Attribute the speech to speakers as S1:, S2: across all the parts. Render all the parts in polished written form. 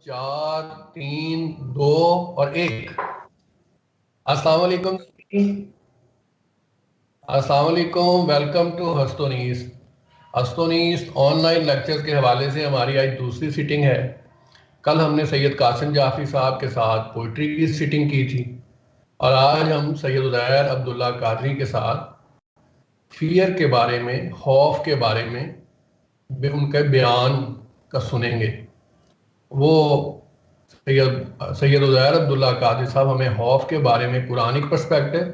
S1: 4 3 2 और 1। अस्सलाम वालेकुम। अस्सलाम वालेकुम। वेलकम टू हस्तोनीस। हस्तोनीस ऑनलाइन लेक्चर्स के हवाले से हमारी आज दूसरी सिटिंग है। कल हमने सैयद कासिम जाफरी साहब के साथ पोइट्री की सिटिंग की थी और आज हम सैयद उदैर अब्दुल्ला कादरी के साथ फियर के बारे में, खौफ के बारे में उनके बयान का सुनेंगे। वो सैयद उदैर अब्दुल्ला कादरी साहब हमें खौफ के बारे में कुरानिक पर्सपेक्टिव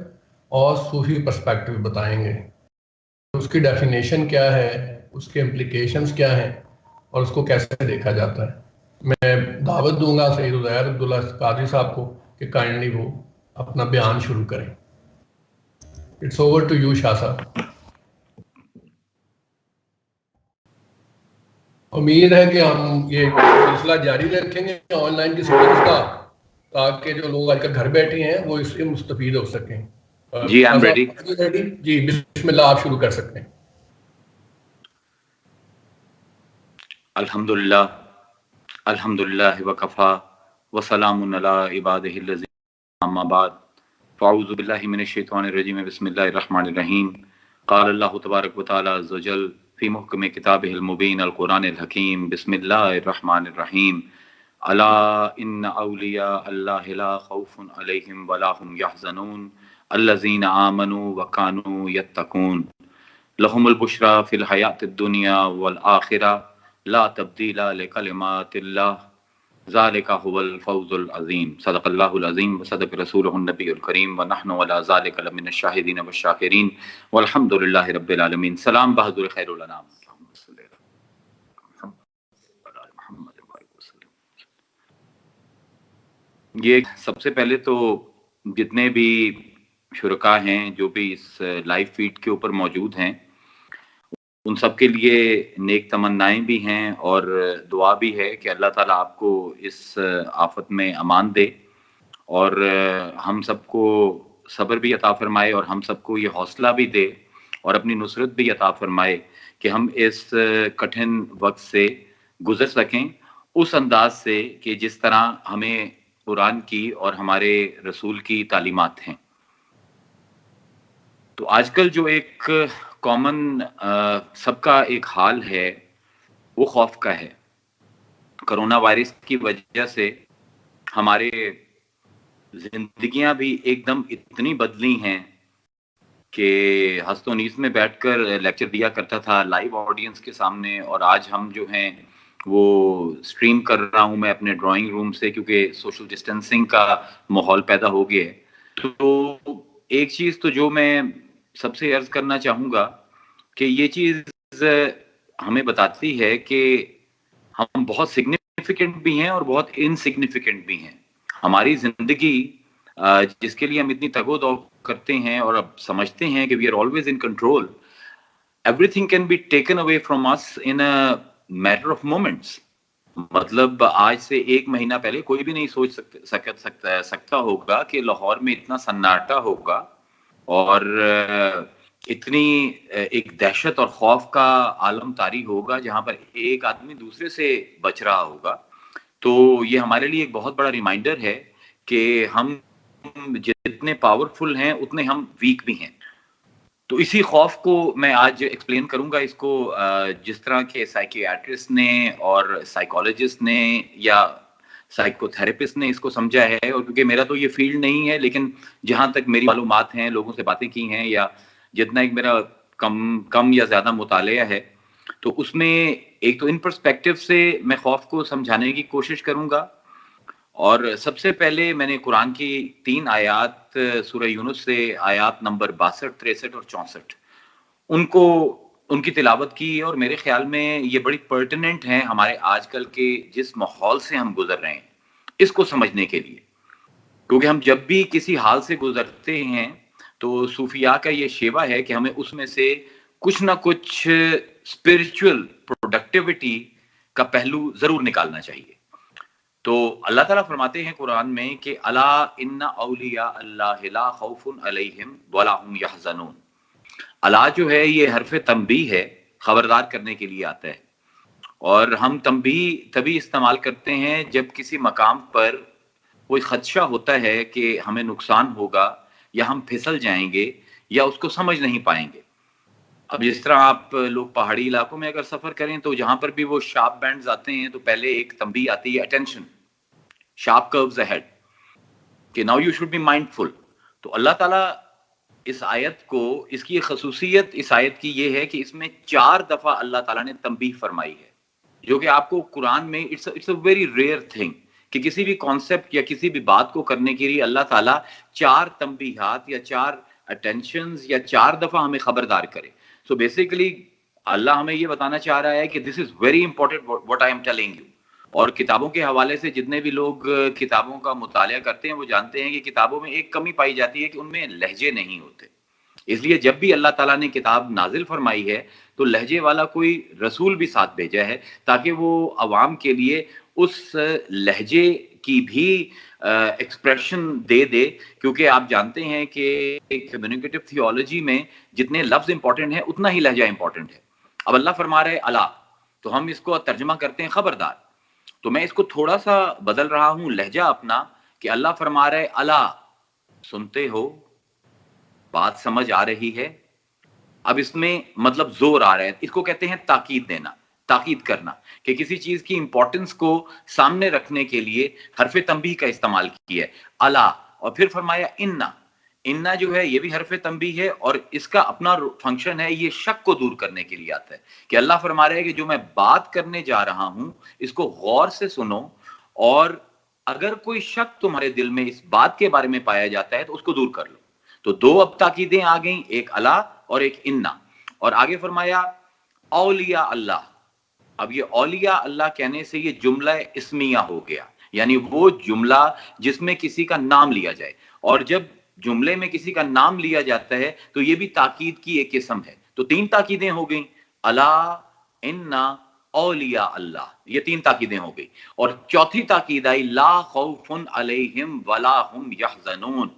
S1: और सूफी पर्सपेक्टिव बताएंगे। उसकी डेफिनेशन क्या है, उसके इम्प्लीकेशंस क्या हैं और उसको कैसे देखा जाता है। मैं दावत दूंगा सैयद उदैर अब्दुल्ला कादरी साहब को कि काइंडली वो अपना बयान शुरू करें। It's over to you Shah साहब। उम्मीद है कि हम ये सिलसिला जारी रखेंगे ऑनलाइन की सिटीज का, ताकि जो लोग आजकल घर बैठे हैं वो इससे मुस्तफीद हो सकें।
S2: जी आई एम रेडी।
S1: जी बिस्मिल्लाह, आप शुरू कर सकते हैं।
S2: अल्हम्दुलिल्लाह अल्हम्दुलिल्लाह वकफ़ा वसलामुन अला इबादिहिल्लज़ीना अम्मा बाद फ़अऊज़ु बिल्लाहि मिनश शैतानिर रजीम बिस्मिल्लाहिर रहमानिर रहीम। क़ाल अल्लाहु तबारक व तआला अज़्ज़ व जल फ़ी मुहकम किताबिहिल मुबीन अल कुरानिल हकीम बिस्मिल्लाहिर रहमानिर रहीम। अला इन्न औलिया अल्लाहि ला खौफुन अलैहिम वला हुम यहज़नून अल्लज़ीना आमनू व कानू यत्तकून लहुमुल बुश्रा फिल हयातिद दुनिया वल आखिरा ला तब्दीला लिकलिमातिल्लाह ज़ालिका हुवल फौज़ुल अज़ीम। सदक़ल्लाहुल अज़ीम व सदक़ रसूलुहुन नबियुल करीम व नहनु अला ज़ालिका लमिनश शाहिदीन व शाकिरीन वल्हम्दुलिल्लाहि रब्बिल आलमीन। सलाम बहादुर खैरुल अनाम। ये सबसे पहले तो जितने भी शुरका हैं जो भी इस लाइव फीड के ऊपर मौजूद हैं, उन सब के लिए नेक तमन्नाएं भी हैं और दुआ भी है कि अल्लाह ताला आपको इस आफत में अमान दे और हम सबको सब्र भी अता फरमाए और हम सबको ये हौसला भी दे और अपनी नुसरत भी अता फरमाए कि हम इस कठिन वक्त से गुजर सकें उस अंदाज से कि जिस तरह हमें कुरान की और हमारे रसूल की तालीमात हैं। तो आजकल जो एक कॉमन सबका एक हाल है वो खौफ का है। कोरोना वायरस की वजह से हमारे जिंदगियां भी एकदम इतनी बदली हैं कि हस्तोनीस में बैठकर लेक्चर दिया करता था लाइव ऑडियंस के सामने, और आज हम जो हैं वो स्ट्रीम कर रहा हूं मैं अपने ड्राइंग रूम से, क्योंकि सोशल डिस्टेंसिंग का माहौल पैदा हो गया है। तो एक चीज तो जो मैं सबसे अर्ज करना चाहूंगा कि ये चीज हमें बताती है कि हम बहुत सिग्निफिकेंट भी हैं और बहुत इनसिग्निफिकेंट भी हैं। हमारी जिंदगी जिसके लिए हम इतनी तगोदौ करते हैं और अब समझते हैं कि we are always in control, everything can be taken away from us in a matter of moments. मतलब आज से 1 महीना पहले कोई भी नहीं सोच सकता होगा कि लाहौर में इतना सन्नाटा होगा और इतनी एक दहशत और खौफ का आलम तारी होगा जहां पर एक आदमी दूसरे से बच रहा होगा। तो ये हमारे लिए एक बहुत बड़ा रिमाइंडर है कि हम जितने पावरफुल हैं उतने हम वीक भी हैं। तो इसी खौफ को मैं आज एक्सप्लेन करूंगा इसको जिस तरह के साइकियाट्रिस्ट ने और साइकोलॉजिस्ट ने या साइकोथेरेपिस्ट ने इसको समझा है। और क्योंकि मेरा तो ये फील्ड नहीं है, लेकिन जहां तक मेरी मालूमात हैं, लोगों से बातें की हैं या जितना एक मेरा कम या ज्यादा मुतालिया है, तो उसमें एक तो इन पर्सपेक्टिव से मैं खौफ को समझाने की कोशिश करूंगा। और सबसे पहले मैंने कुरान की 3 आयात सूरह यूनुस से आयात नंबर 62, 63 और 64 उनकी तिलावत की, और मेरे ख्याल में ये बड़ी पर्टिनेंट हैं हमारे आजकल के जिस माहौल से हम गुजर रहे हैं इसको समझने के लिए। क्योंकि हम जब भी किसी हाल से गुजरते हैं तो सूफिया का ये शेवा है कि हमें उसमें से कुछ ना कुछ स्पिरिचुअल प्रोडक्टिविटी का पहलू जरूर निकालना चाहिए। तो अल्लाह ताला फरमाते हैं कुरान में कि अला इन्ना औलिया अल्लाह ला खौफुन अलैहिम वला हुम यहज़नून। अला जो है ये हरफ तंबीह है, खबरदार करने के लिए आता है। और हम तभी इस्तेमाल करते हैं जब किसी मकाम पर कोई खदशा होता है कि हमें नुकसान होगा या हम फिसल जाएंगे या उसको समझ नहीं पाएंगे। अब जिस तरह आप लोग पहाड़ी इलाकों में अगर सफर करें तो जहां पर भी वो शार्प बैंड्स आते हैं तो पहले एक तंबीह आती है, अटेंशन, शार्प कर्व्स अहेड, कि now you should be mindful. तो अल्लाह ताला इस आयत को, इसकी खसूसियत इस आयत की ये है कि इसमें 4 दफा अल्लाह ताला ने तंबीह फरमाई है, जो कि आपको कुरान में it's a very rare thing कि किसी भी कॉन्सेप्ट या किसी भी बात को करने के लिए अल्लाह ताला 4 तंबीहात या 4 अटेंशंस या 4 दफा हमें खबरदार करे। सो बेसिकली अल्लाह हमें ये बताना चाह रहा है कि this is very important what I am telling you. और किताबों के हवाले से जितने भी लोग किताबों का मुतालिया करते हैं वो जानते हैं कि किताबों में एक कमी पाई जाती है कि उनमें लहजे नहीं होते। इसलिए जब भी अल्लाह ताला ने किताब नाजिल फरमाई है तो लहजे वाला कोई रसूल भी साथ भेजा है ताकि वो अवाम के लिए उस लहजे की भी एक्सप्रेशन दे, क्योंकि आप जानते हैं कि कम्युनिकेटिव थियोलॉजी में जितने लफ्ज इंपॉर्टेंट है उतना ही लहजा इंपॉर्टेंट है। अब अल्लाह फरमा रहे अला, तो हम इसको तर्जमा करते हैं खबरदार। तो मैं इसको थोड़ा सा बदल रहा हूं लहजा अपना, कि अल्लाह फरमा रहे अला, सुनते हो, बात समझ आ रही है। अब इसमें मतलब जोर आ रहा है, इसको कहते हैं ताकीद देना, ताकीद करना, कि किसी चीज की इंपॉर्टेंस को सामने रखने के लिए हरफ तंबीह का इस्तेमाल किया है, अला। और फिर फरमाया इन्ना, इन्ना जो है ये भी हरफ तंबीह है और इसका अपना फंक्शन है, ये शक को दूर करने के लिए आता है कि अल्लाह फरमा रहा है कि जो मैं बात करने जा रहा हूं इसको गौर से सुनो, और अगर कोई शक तुम्हारे दिल में इस बात के बारे में पाया जाता है तो उसको दूर कर लो। तो 2 अब ताकीदें आ गई, एक अला और एक इन्ना। और आगे फरमाया औलिया अल्लाह। अब ये औलिया अल्लाह कहने से ये जुमला इस्मिया हो गया, यानी वो जुमला जिसमें किसी का नाम लिया जाए। और जब जुमले में किसी का नाम लिया जाता है तो ये भी ताकीद की एक किस्म है। तो 3 ताकीदें हो गई, अला, इन्ना, औलिया अल्लाह, ये 3 ताकीदें हो गई। और चौथी ताकीद आई ला खौफुन अलैहिम वला हुम यहज़नून।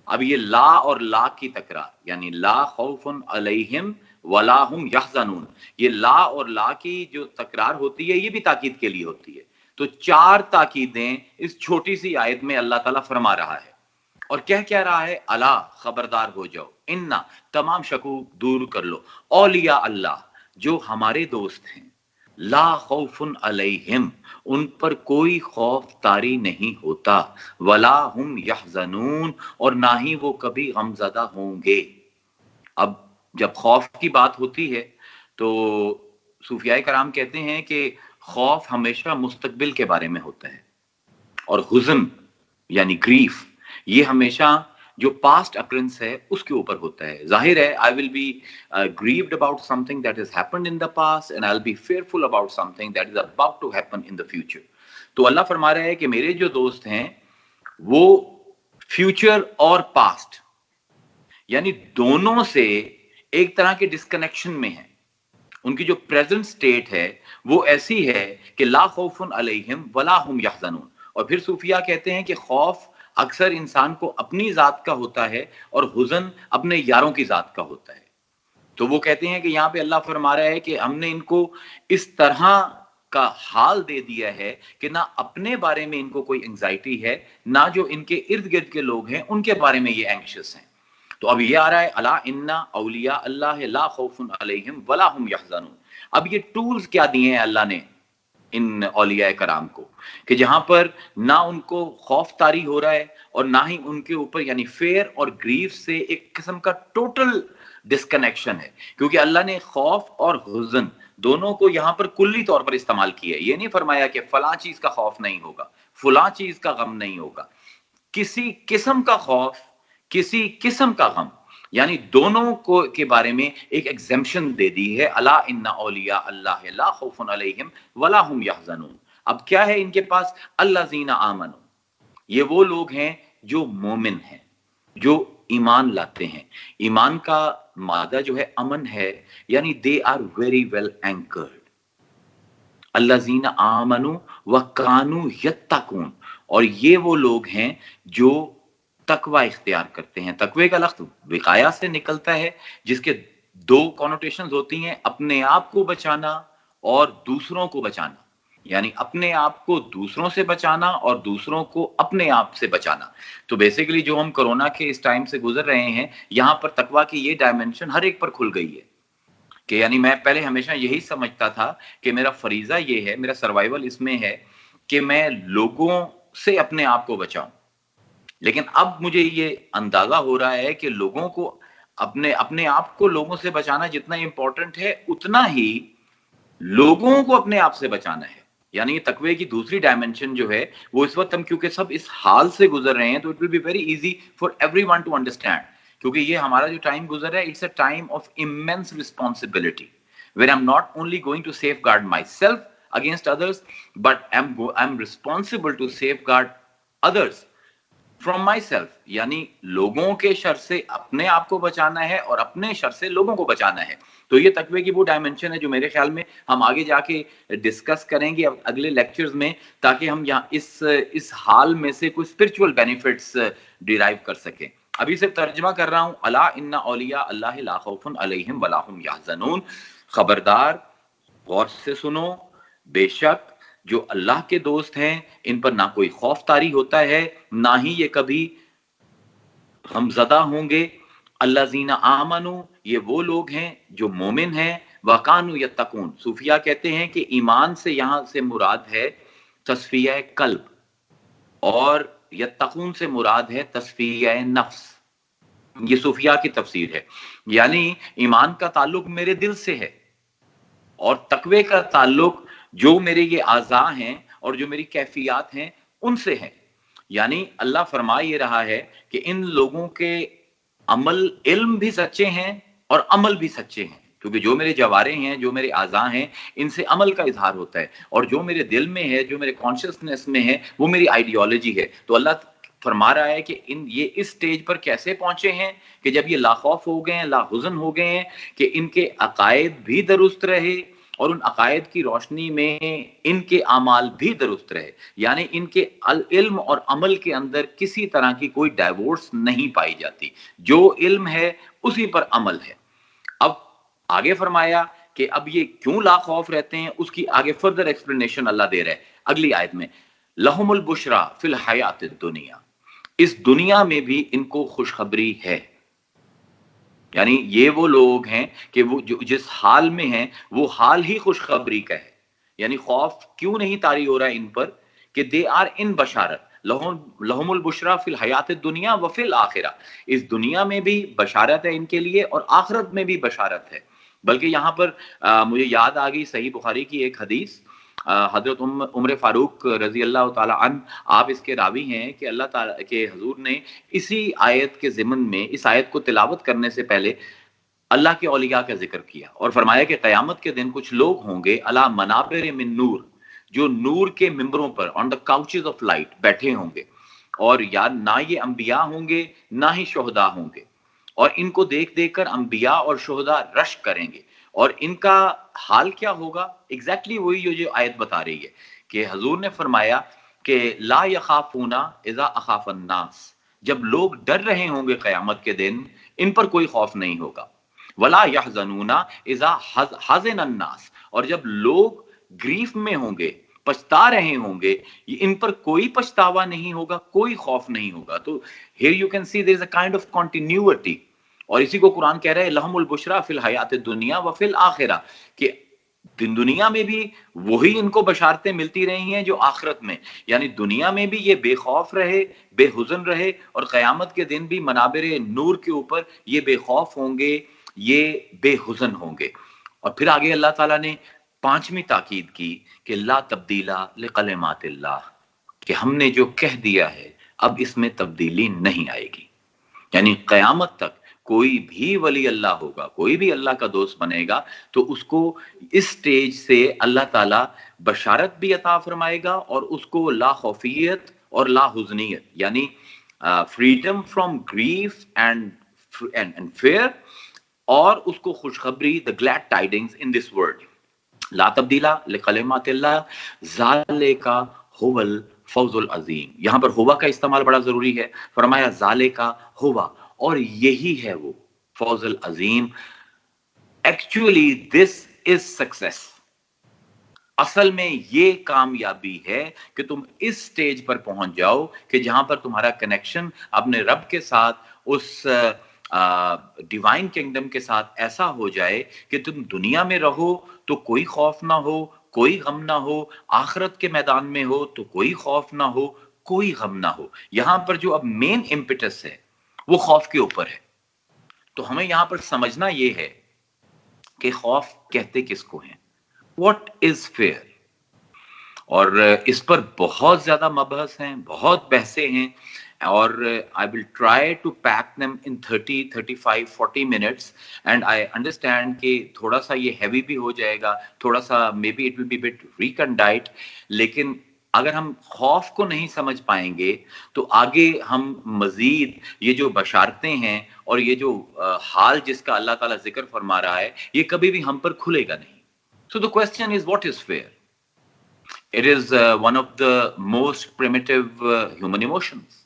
S2: अब ये ला और ला की तकरार, यानी ला खौफुन अलैहिम वला हुम यहज़नून, ये ला और ला की जो तकरार होती है ये भी ताकीद के लिए होती है। तो 4 ताकीदें इस छोटी सी आयत में अल्लाह ताला फरमा रहा है। और क्या रहा है, अला, खबरदार हो जाओ, इन्ना, तमाम शकूक दूर कर लो, औलिया अल्लाह, जो हमारे दोस्त हैं, ला खौफुन अलैहिम, उन पर कोई खौफ तारी नहीं होता, वला हुम यहज़नून, और ना ही वो कभी गमज़दा होंगे। अब जब खौफ की बात होती है तो सूफियाए कराम कहते हैं कि खौफ हमेशा मुस्तकबिल के बारे में होता है, और हुज़न यानी ग्रीफ ये हमेशा जो पास्ट अकरेंस है उसके ऊपर होता है। जाहिर है I will be grieved about something that has happened in the past and I will be fearful about something that is about to happen in the future. तो अल्लाह फरमा रहा है कि मेरे जो दोस्त हैं वो फ्यूचर और पास्ट यानी दोनों से एक तरह के डिस्कनेक्शन में है। उनकी जो प्रेजेंट स्टेट है वो ऐसी है कि ला खौफुन अलैहिम वला हुम यहज़नून। और फिर सूफिया कहते हैं कि खौफ अक्सर इंसान को अपनी जात का होता है और हुज़न अपने यारों की जात का होता है। तो वो कहते हैं कि यहाँ पे अल्लाह फरमा रहा है कि हमने इनको इस तरह का हाल दे दिया है कि ना अपने बारे में इनको कोई एंजाइटी है, ना जो इनके इर्द गिर्द के लोग हैं उनके बारे में ये एंग्शियस हैं। तो अब ये आ रहा है अला इन्ना औलिया अल्लाह ला खौफुन अलैहिम वला हुम यहज़नून। अब ये टूल्स क्या दिए हैं अल्लाह ने इन औलिया कराम को, कि जहां पर ना उनको खौफ तारी हो रहा है और ना ही उनके ऊपर यानी फेयर और ग्रीफ से एक किस्म का टोटल डिस्कनेक्शन है। क्योंकि अल्लाह ने खौफ और हुज़न दोनों को यहां पर कुल्ली तौर पर इस्तेमाल किया है। ये नहीं फरमाया कि फला चीज का खौफ नहीं होगा, फला चीज का गम नहीं होगा, किसी किस्म का खौफ, किसी किस्म का गम, यानी दोनों को के बारे में एक एग्जेम्पशन दे दी है। अला इन्ना औलिया अल्लाह ला खौफुन अलैहिम वला हुम यहज़नून। अब क्या है इनके पास, अल्लज़ीना आमनू, ये वो लोग हैं जो मोमिन हैं, जो ईमान लाते हैं। ईमान का मादा जो है अमन है, यानी they are very well anchored. अल्लज़ीना आमनू व कानू यत्तकून, और ये वो लोग हैं जो तकवा इख्तियार करते हैं। तकवे का लफ्ज़ विकाया से निकलता है जिसके 2 कॉनोटेशंस होती हैं, अपने आप को बचाना और दूसरों को बचाना, यानी अपने आप को दूसरों से बचाना और दूसरों को अपने आप से बचाना। तो बेसिकली जो हम कोरोना के इस टाइम से गुजर रहे हैं, यहां पर तकवा की ये डायमेंशन हर एक पर खुल गई है कि यानी मैं पहले हमेशा यही समझता था कि मेरा फरीजा ये है, मेरा सर्वाइवल इसमें है कि मैं लोगों से अपने आप को बचाऊं। लेकिन अब मुझे ये अंदाजा हो रहा है कि लोगों को अपने अपने आप को लोगों से बचाना जितना इंपॉर्टेंट है, उतना ही लोगों को अपने आप से बचाना है। यानी तकवे की दूसरी डायमेंशन जो है वो इस वक्त हम क्योंकि सब इस हाल से गुजर रहे हैं, तो it will be very easy for everyone to understand, क्योंकि ये हमारा जो टाइम गुजर रहा है, it's a time of immense responsibility where I am not only going to safeguard myself against others, but I am responsible to safeguard others from myself. यानी लोगों के शर से अपने आप को बचाना है और अपने शर से लोगों को बचाना है। तो ये तकवे की वो डायमेंशन है जो मेरे ख्याल में हम आगे जाके डिस्कस करेंगे अगले लेक्चर्स में, ताकि हम यहाँ इस हाल में से कुछ स्पिरिचुअल बेनिफिट्स डिराइव कर सकें। अभी सिर्फ तर्जमा कर रहा हूं, अला इन्ना औलिया अल्लाह ला खौफुन अलैहिम वला हुम यहज़नून, खबरदार गौर से सुनो, बेशक जो अल्लाह के दोस्त हैं इन पर ना कोई खौफ तारी होता है, ना ही ये कभी गमज़दा होंगे। अल्लाज़ीना आमनू, ये वो लोग हैं जो मोमिन हैं, वकानु यत्तकून, सूफिया कहते हैं कि ईमान से यहां से मुराद है तस्फिया कल्ब, और यत्तकून से मुराद है तस्फिया नफ्स। ये सूफिया की तफसीर है, यानी ईमान का ताल्लुक मेरे दिल से है और तकवे का ताल्लुक जो मेरे ये आज़ा हैं और जो मेरी कैफियत हैं उनसे है। यानी अल्लाह फरमा ये रहा है कि इन लोगों के अमल, इल्म भी सच्चे हैं और अमल भी सच्चे हैं, क्योंकि जो मेरे जवारे हैं, जो मेरे आज़ा हैं, इनसे अमल का इजहार होता है, और जो मेरे दिल में है, जो मेरे कॉन्शियसनेस में है, वो मेरी आइडियोलॉजी है। तो अल्लाह फरमा रहा है कि ये इस स्टेज पर कैसे पहुंचे हैं कि जब ये लाखौफ हो गए हैं, लाहुज़न हो गए हैं, कि इनके अकायद भी दुरुस्त रहे और उन अकायद की रोशनी में इनके अमाल भी दुरुस्त रहे, यानी इनके इल्म और अमल के अंदर किसी तरह की कोई डाइवोर्स नहीं पाई जाती। जो इल्म है उसी पर अमल है। अब आगे फरमाया कि अब ये क्यों लाखौफ रहते हैं, उसकी आगे फर्दर एक्सप्लेनेशन अल्लाह दे रहा है अगली आयत में। लहुमुल बुशरा फिल हयातिद दुनिया, इस दुनिया में भी इनको खुशखबरी है। यानी ये वो लोग हैं कि वो जो जिस हाल में हैं वो हाल ही खुशखबरी का है। यानी खौफ क्यों नहीं तारी हो रहा है इन पर कि दे आर इन बशारत, लहुमुल बुशरा फिल हयात दुनिया व फिल आखिरा, इस दुनिया में भी बशारत है इनके लिए और आखिरत में भी बशारत है। बल्कि यहाँ पर मुझे याद आ गई सही बुखारी की एक हदीस, हजरत उमर फारूक रजी अल्लाह ताला अन, आप इसके रावी हैं कि अल्लाह ताला के हजूर ने इसी आयत के ज़िमन में इस आयत को तिलावत करने से पहले अल्लाह के औलिया का जिक्र किया और फरमाया कि क़यामत के दिन कुछ लोग होंगे अला मनाबिर मिन नूर, जो नूर के मिंबरों पर on the couches of light बैठे होंगे, और यार ना ये अंबिया होंगे ना ही शोहदा होंगे, और इनको देख देख कर अंबिया और शोहदा रश करेंगे। और इनका हाल क्या होगा, एग्जैक्टली वही जो आयत बता रही है कि हजूर ने फरमाया कि ला यखाफूना इज़ा अखाफन नास, जब लोग डर रहे होंगे क़यामत के दिन इन पर कोई खौफ नहीं होगा। वला यहज़नूना इज़ा हज़िनन नास, और जब लोग ग्रीफ में होंगे, पछता रहे होंगे, इन पर कोई पछतावा नहीं होगा, कोई खौफ नहीं होगा। तो here you can see there is a kind of continuity, और इसी को कुरान कह रहा है लहुमुल बुशरा फिल हयात दुनिया व फिल आखिरा, कि दुनिया में भी वही इनको बशारतें मिलती रही हैं जो आखिरत में, यानी दुनिया में भी ये बेखौफ रहे, बेहुजन रहे, और क़यामत के दिन भी मनाबिर नूर के ऊपर ये बेखौफ होंगे, ये बेहुजन होंगे। और फिर आगे अल्लाह ताला ने पांचवी ताकीद की कि ला तब्दीला लिकलिमातिल्लाह, कि हमने जो कह दिया है अब इसमें तब्दीली नहीं आएगी। यानी क़यामत तक कोई भी वली अल्लाह होगा, कोई भी अल्लाह का दोस्त बनेगा, तो उसको इस स्टेज से अल्लाह ताला बशारत भी अता फरमाएगा और उसको ला खौफियत और ला हुज़नियत, यानी freedom from grief and fear, और उसको खुशखबरी, the glad tidings in this world. ला तब्दीला लिकलिमातिल्लाह ज़ालिका हुवल फौजुल अजीम, यहां पर हुवा का इस्तेमाल बड़ा जरूरी है। फरमाया ज़ालिका हुवा, और यही है वो फौजुल अजीम। एक्चुअली दिस इज सक्सेस, असल में ये कामयाबी है कि तुम इस स्टेज पर पहुंच जाओ कि जहां पर तुम्हारा कनेक्शन अपने रब के साथ, उस डिवाइन किंगडम के साथ ऐसा हो जाए कि तुम दुनिया में रहो तो कोई खौफ ना हो, कोई गम ना हो, आखिरत के मैदान में हो तो कोई खौफ ना हो, कोई गम ना हो। यहां पर जो अब मेन इम्पिटस है वो खौफ के ऊपर है। तो हमें यहां पर समझना ये है कि खौफ कहते किसको हैं, व्हाट इज फेयर। और इस पर बहुत ज्यादा मबहस हैं, बहुत बहसें हैं, और I will try to pack them in 30, 35, 40 minutes. And I understand कि थोड़ा सा ये हैवी भी हो जाएगा, थोड़ा सा maybe it will be bit recondite, लेकिन अगर हम खौफ को नहीं समझ पाएंगे तो आगे हम मजीद ये जो बशारतें हैं और ये जो हाल जिसका अल्लाह ताला जिक्र फरमा रहा है, ये कभी भी हम पर खुलेगा नहीं। So the question is what is fair. It is one of the most primitive human emotions.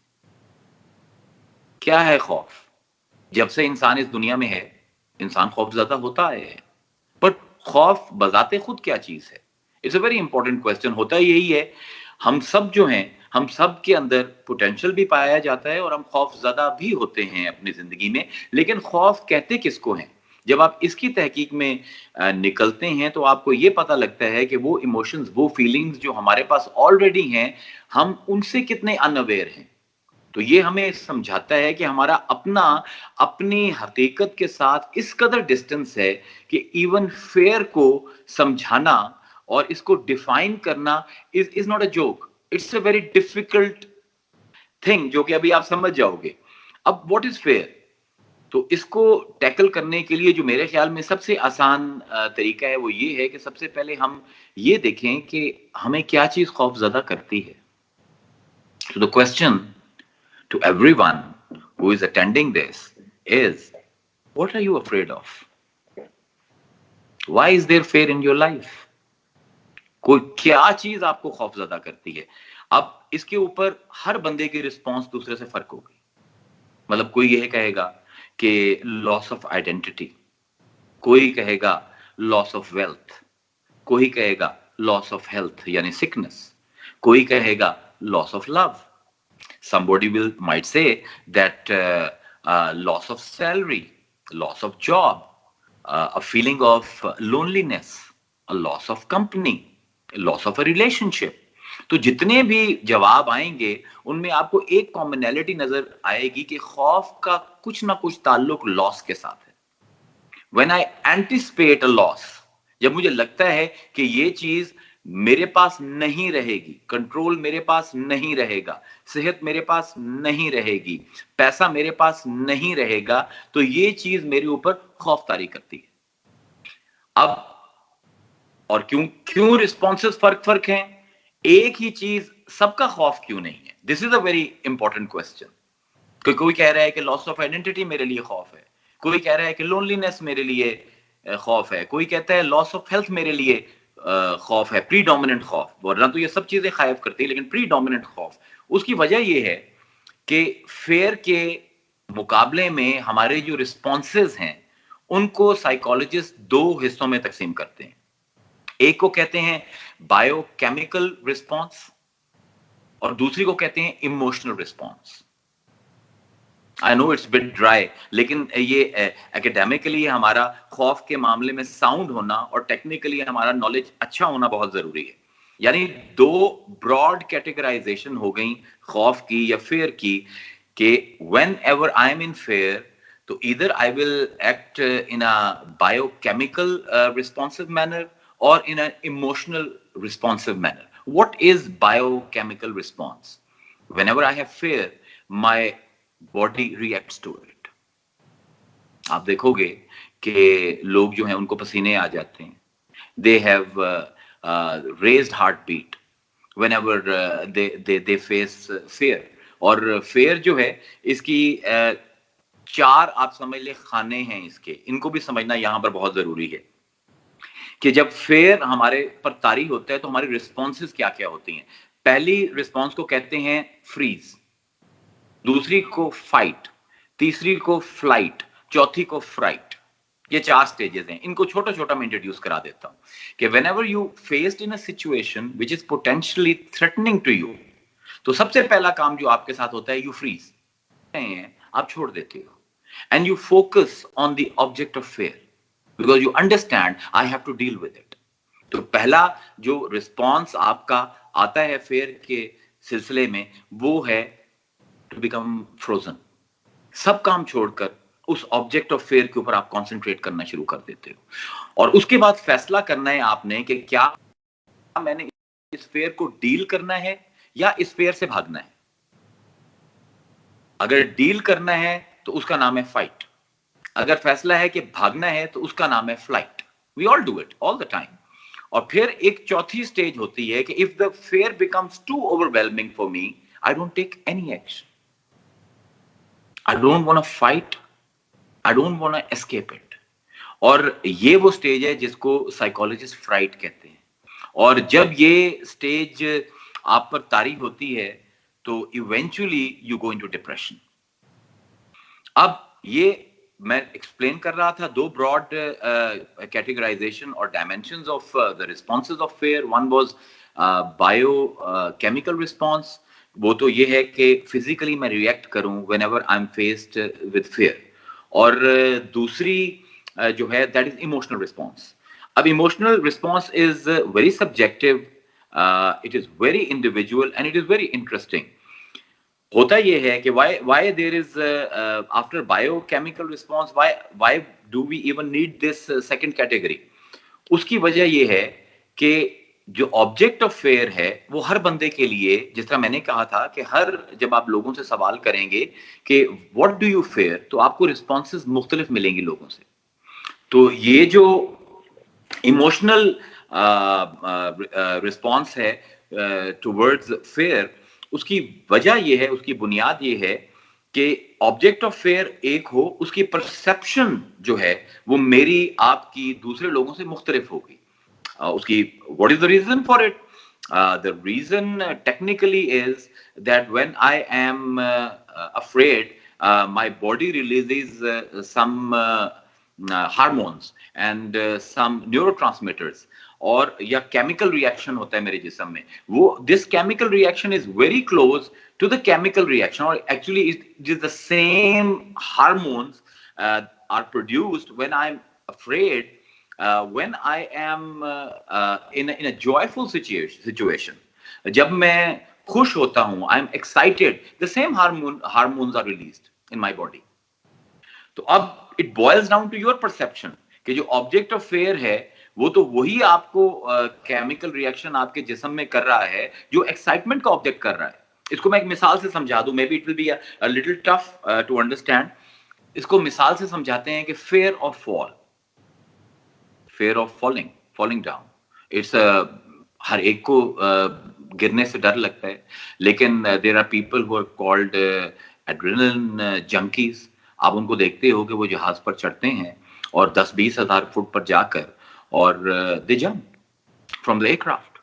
S2: क्या है खौफ? जब से इंसान इस दुनिया में है, इंसान खौफज़दा होता है। बट खौफ बजाते खुद क्या चीज है? It's a very important question. होता यही है, हम सब जो हैं, हम सब के अंदर पोटेंशियल भी पाया जाता है और हम खौफज़दा भी होते हैं अपनी जिंदगी में। लेकिन खौफ कहते किसको हैं? जब आप इसकी तहकीक में निकलते हैं तो आपको ये पता लगता है कि वो इमोशंस, वो फीलिंग्स जो हमारे पास ऑलरेडी हैं, हम उनसे कितने अनअवेयर हैं। तो ये हमें समझाता है कि हमारा अपना, अपनी हकीकत के साथ इस कदर डिस्टेंस है कि इवन फेयर को समझाना और इसको डिफाइन करना is not a joke, it's a very difficult thing, जो कि अभी आप समझ जाओगे। अब व्हाट इज फेयर? तो इसको टैकल करने के लिए जो मेरे ख्याल में सबसे आसान तरीका है वो ये है कि सबसे पहले हम ये देखें कि हमें क्या चीज खौफजदा करती है। So the question to everyone who is attending this is, what are you afraid of? Why is there fear in your life? कोई क्या चीज आपको खौफजदा करती है? अब इसके ऊपर हर बंदे की रिस्पॉन्स दूसरे से फर्क होगी। मतलब कोई यह कहेगा कि लॉस ऑफ आइडेंटिटी, कोई कहेगा लॉस ऑफ वेल्थ, कोई कहेगा लॉस ऑफ हेल्थ यानी सिकनेस, कोई कहेगा loss of love. Somebody might say that loss of salary, loss of job, a feeling of loneliness, a loss of company, a loss of a relationship. तो जितने भी जवाब आएंगे उनमें आपको एक कॉमनैलिटी नजर आएगी कि खौफ का कुछ ना कुछ ताल्लुक लॉस के साथ है। When I anticipate a loss, जब मुझे लगता है कि ये चीज मेरे पास नहीं रहेगी, कंट्रोल मेरे पास नहीं रहेगा, सेहत मेरे पास नहीं रहेगी, पैसा मेरे पास नहीं रहेगा, तो ये चीज मेरे ऊपर खौफ तारी करती है। अब और क्यों क्यों रिस्पॉन्सेस फर्क हैं? एक ही चीज सबका खौफ क्यों नहीं है? This is a very important question. कोई कह रहा है कि लॉस ऑफ आइडेंटिटी मेरे लिए खौफ है, कोई कह रहा है कि लोनलीनेस मेरे लिए खौफ है, कोई कहता है लॉस ऑफ हेल्थ मेरे लिए खौफ है, प्रीडोमिनेंट खौफ। वरना तो ये सब चीजें खौफ करती है, लेकिन प्रीडोमिनेंट खौफ। उसकी वजह ये है कि फेयर के मुकाबले में हमारे जो रिस्पॉन्सेज हैं उनको साइकोलॉजिस्ट दो हिस्सों में तकसीम करते हैं। एक को कहते हैं बायोकेमिकल रिस्पॉन्स और दूसरी को कहते हैं emotional response. I know it's bit dry, लेकिन ये एकेडमिकली हमारा खौफ के मामले में साउंड होना और टेक्निकली हमारा नॉलेज अच्छा होना बहुत जरूरी है। यानी दो ब्रॉड कैटेगराइजेशन हो गई खौफ की या फेयर की, कि whenever I am in fear तो इधर I will act in a biochemical responsive manner और in a emotional responsive manner. What is biochemical response? Whenever I have fear, my body reacts to it. आप देखोगे कि लोग जो हैं उनको पसीने आ जाते हैं, they have raised heart beat whenever they face fear. और फेयर जो है इसकी चार आप समझ ले खाने हैं इसके, इनको भी समझना यहां पर बहुत जरूरी है कि जब फेयर हमारे पर तारी होता है तो हमारी रिस्पॉन्सेज क्या क्या होती हैं। पहली रिस्पॉन्स को कहते हैं फ्रीज, दूसरी को फाइट, तीसरी को फ्लाइट, चौथी को फ्राइट। ये 4 स्टेजेस हैं, इनको छोटा छोटा मैं इंट्रोड्यूस करा देता हूं कि whenever you faced in a situation which is potentially threatening to you, तो सबसे पहला काम जो आपके साथ होता है, यू फ्रीज, आप छोड़ देते हो, and you focus on the object of fear because you understand I have to deal with it. तो पहला जो रिस्पॉन्स आपका आता है फेयर के सिलसिले में वो है टू बिकम फ्रोजन। सब काम छोड़कर उस ऑब्जेक्ट ऑफ फेयर के ऊपर आप कंसंट्रेट करना शुरू कर देते हो, और उसके बाद फैसला करना है आपने कि क्या मैंने इस फेयर को डील करना है या इस फेयर से भागना है। अगर डील करना है तो उसका नाम है फाइट, अगर फैसला है कि भागना है तो उसका नाम है flight. We all do it all the time. और फिर एक चौथी स्टेज होती है कि if the fear becomes too overwhelming for me, I don't take any action, I don't want to fight, I don't want to escape it. और ये वो स्टेज है जिसको साइकोलॉजिस्ट फ्राइट कहते हैं। और जब ये स्टेज आप पर तारी होती है तो eventually you go into depression. अब ये मैं एक्सप्लेन कर रहा था दो ब्रॉड कैटेगराइजेशन और dimensions of the responses of fair. One was bio chemical response, वो तो ये है कि फिजिकली मैं रिएक्ट करूं whenever I am faced with fair. और दूसरी जो है दैट इज इमोशनल रिस्पॉन्स। अब emotional response is very subjective, it is very individual and it is very interesting. होता ये है कि why there is after biochemical response why do we even need this second category? उसकी वजह ये है कि जो ऑब्जेक्ट ऑफ फेयर है वो हर बंदे के लिए, जिस तरह मैंने कहा था कि हर जब आप लोगों से सवाल करेंगे कि व्हाट डू यू फेयर, तो आपको रिस्पॉन्सेज मुख्तलिफ मिलेंगी लोगों से। तो ये जो इमोशनल रिस्पॉन्स है टुवर्ड्स फेयर, उसकी वजह यह है, उसकी बुनियाद यह है कि ऑब्जेक्ट ऑफ फेयर एक हो, उसकी परसेप्शन जो है वो मेरी आपकी दूसरे लोगों से मुख्तलिफ होगी। उसकी what is the reason for it? The reason technically is that when I am afraid my body releases some hormones and some neurotransmitters, और या केमिकल रिएक्शन होता है मेरे जिस्म में। वो this chemical reaction is very close to the chemical reaction, और actually it is the same hormones are produced when I am afraid, when I am in a joyful situation. जब मैं खुश होता हूं, I am excited, the same hormones are released in my body. तो अब it boils down to your perception कि जो object of fair है वो तो वही आपको केमिकल रिएक्शन आपके जिस्म में कर रहा है जो एक्साइटमेंट का ऑब्जेक्ट कर रहा है। इसको मैं एक मिसाल से समझा दूं, maybe it will be a little tough to understand. इसको मिसाल से समझाते हैं कि fear of fall, fear of falling down, it's हर एक को गिरने से डर लगता है, लेकिन there are people who are called adrenaline junkies. आप उनको देखते हो कि वो जहाज पर चढ़ते हैं और 10-20 हज़ार फुट पर जाकर और दे जंप फ्रॉम द एयरक्राफ्ट।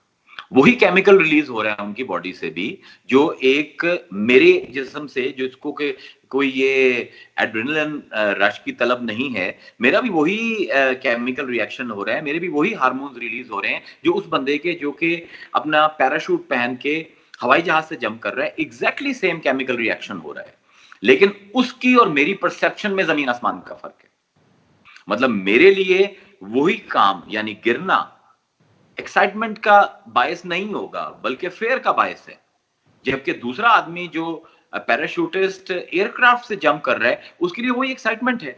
S2: वही केमिकल रिलीज हो रहा है उनकी बॉडी से भी जो एक मेरे जिस्म से, जिसको के कोई ये एड्रेनलिन रश की तलब नहीं है, मेरा भी वही केमिकल रिएक्शन हो रहा है, मेरे भी वही हार्मोन्स रिलीज हो रहे हैं जो उस बंदे के जो कि अपना पैराशूट पहन के हवाई जहाज से जंप कर रहा है। एग्जैक्टली सेम केमिकल रिएक्शन हो रहा है, लेकिन उसकी और मेरी परसेप्शन में जमीन आसमान का फर्क है। मतलब मेरे लिए वही काम यानी गिरना एक्साइटमेंट का बायस नहीं होगा बल्कि फेयर का बायस है, जबकि दूसरा आदमी जो पैराशूटिस्ट एयरक्राफ्ट से जंप कर रहा है उसके लिए वही एक्साइटमेंट है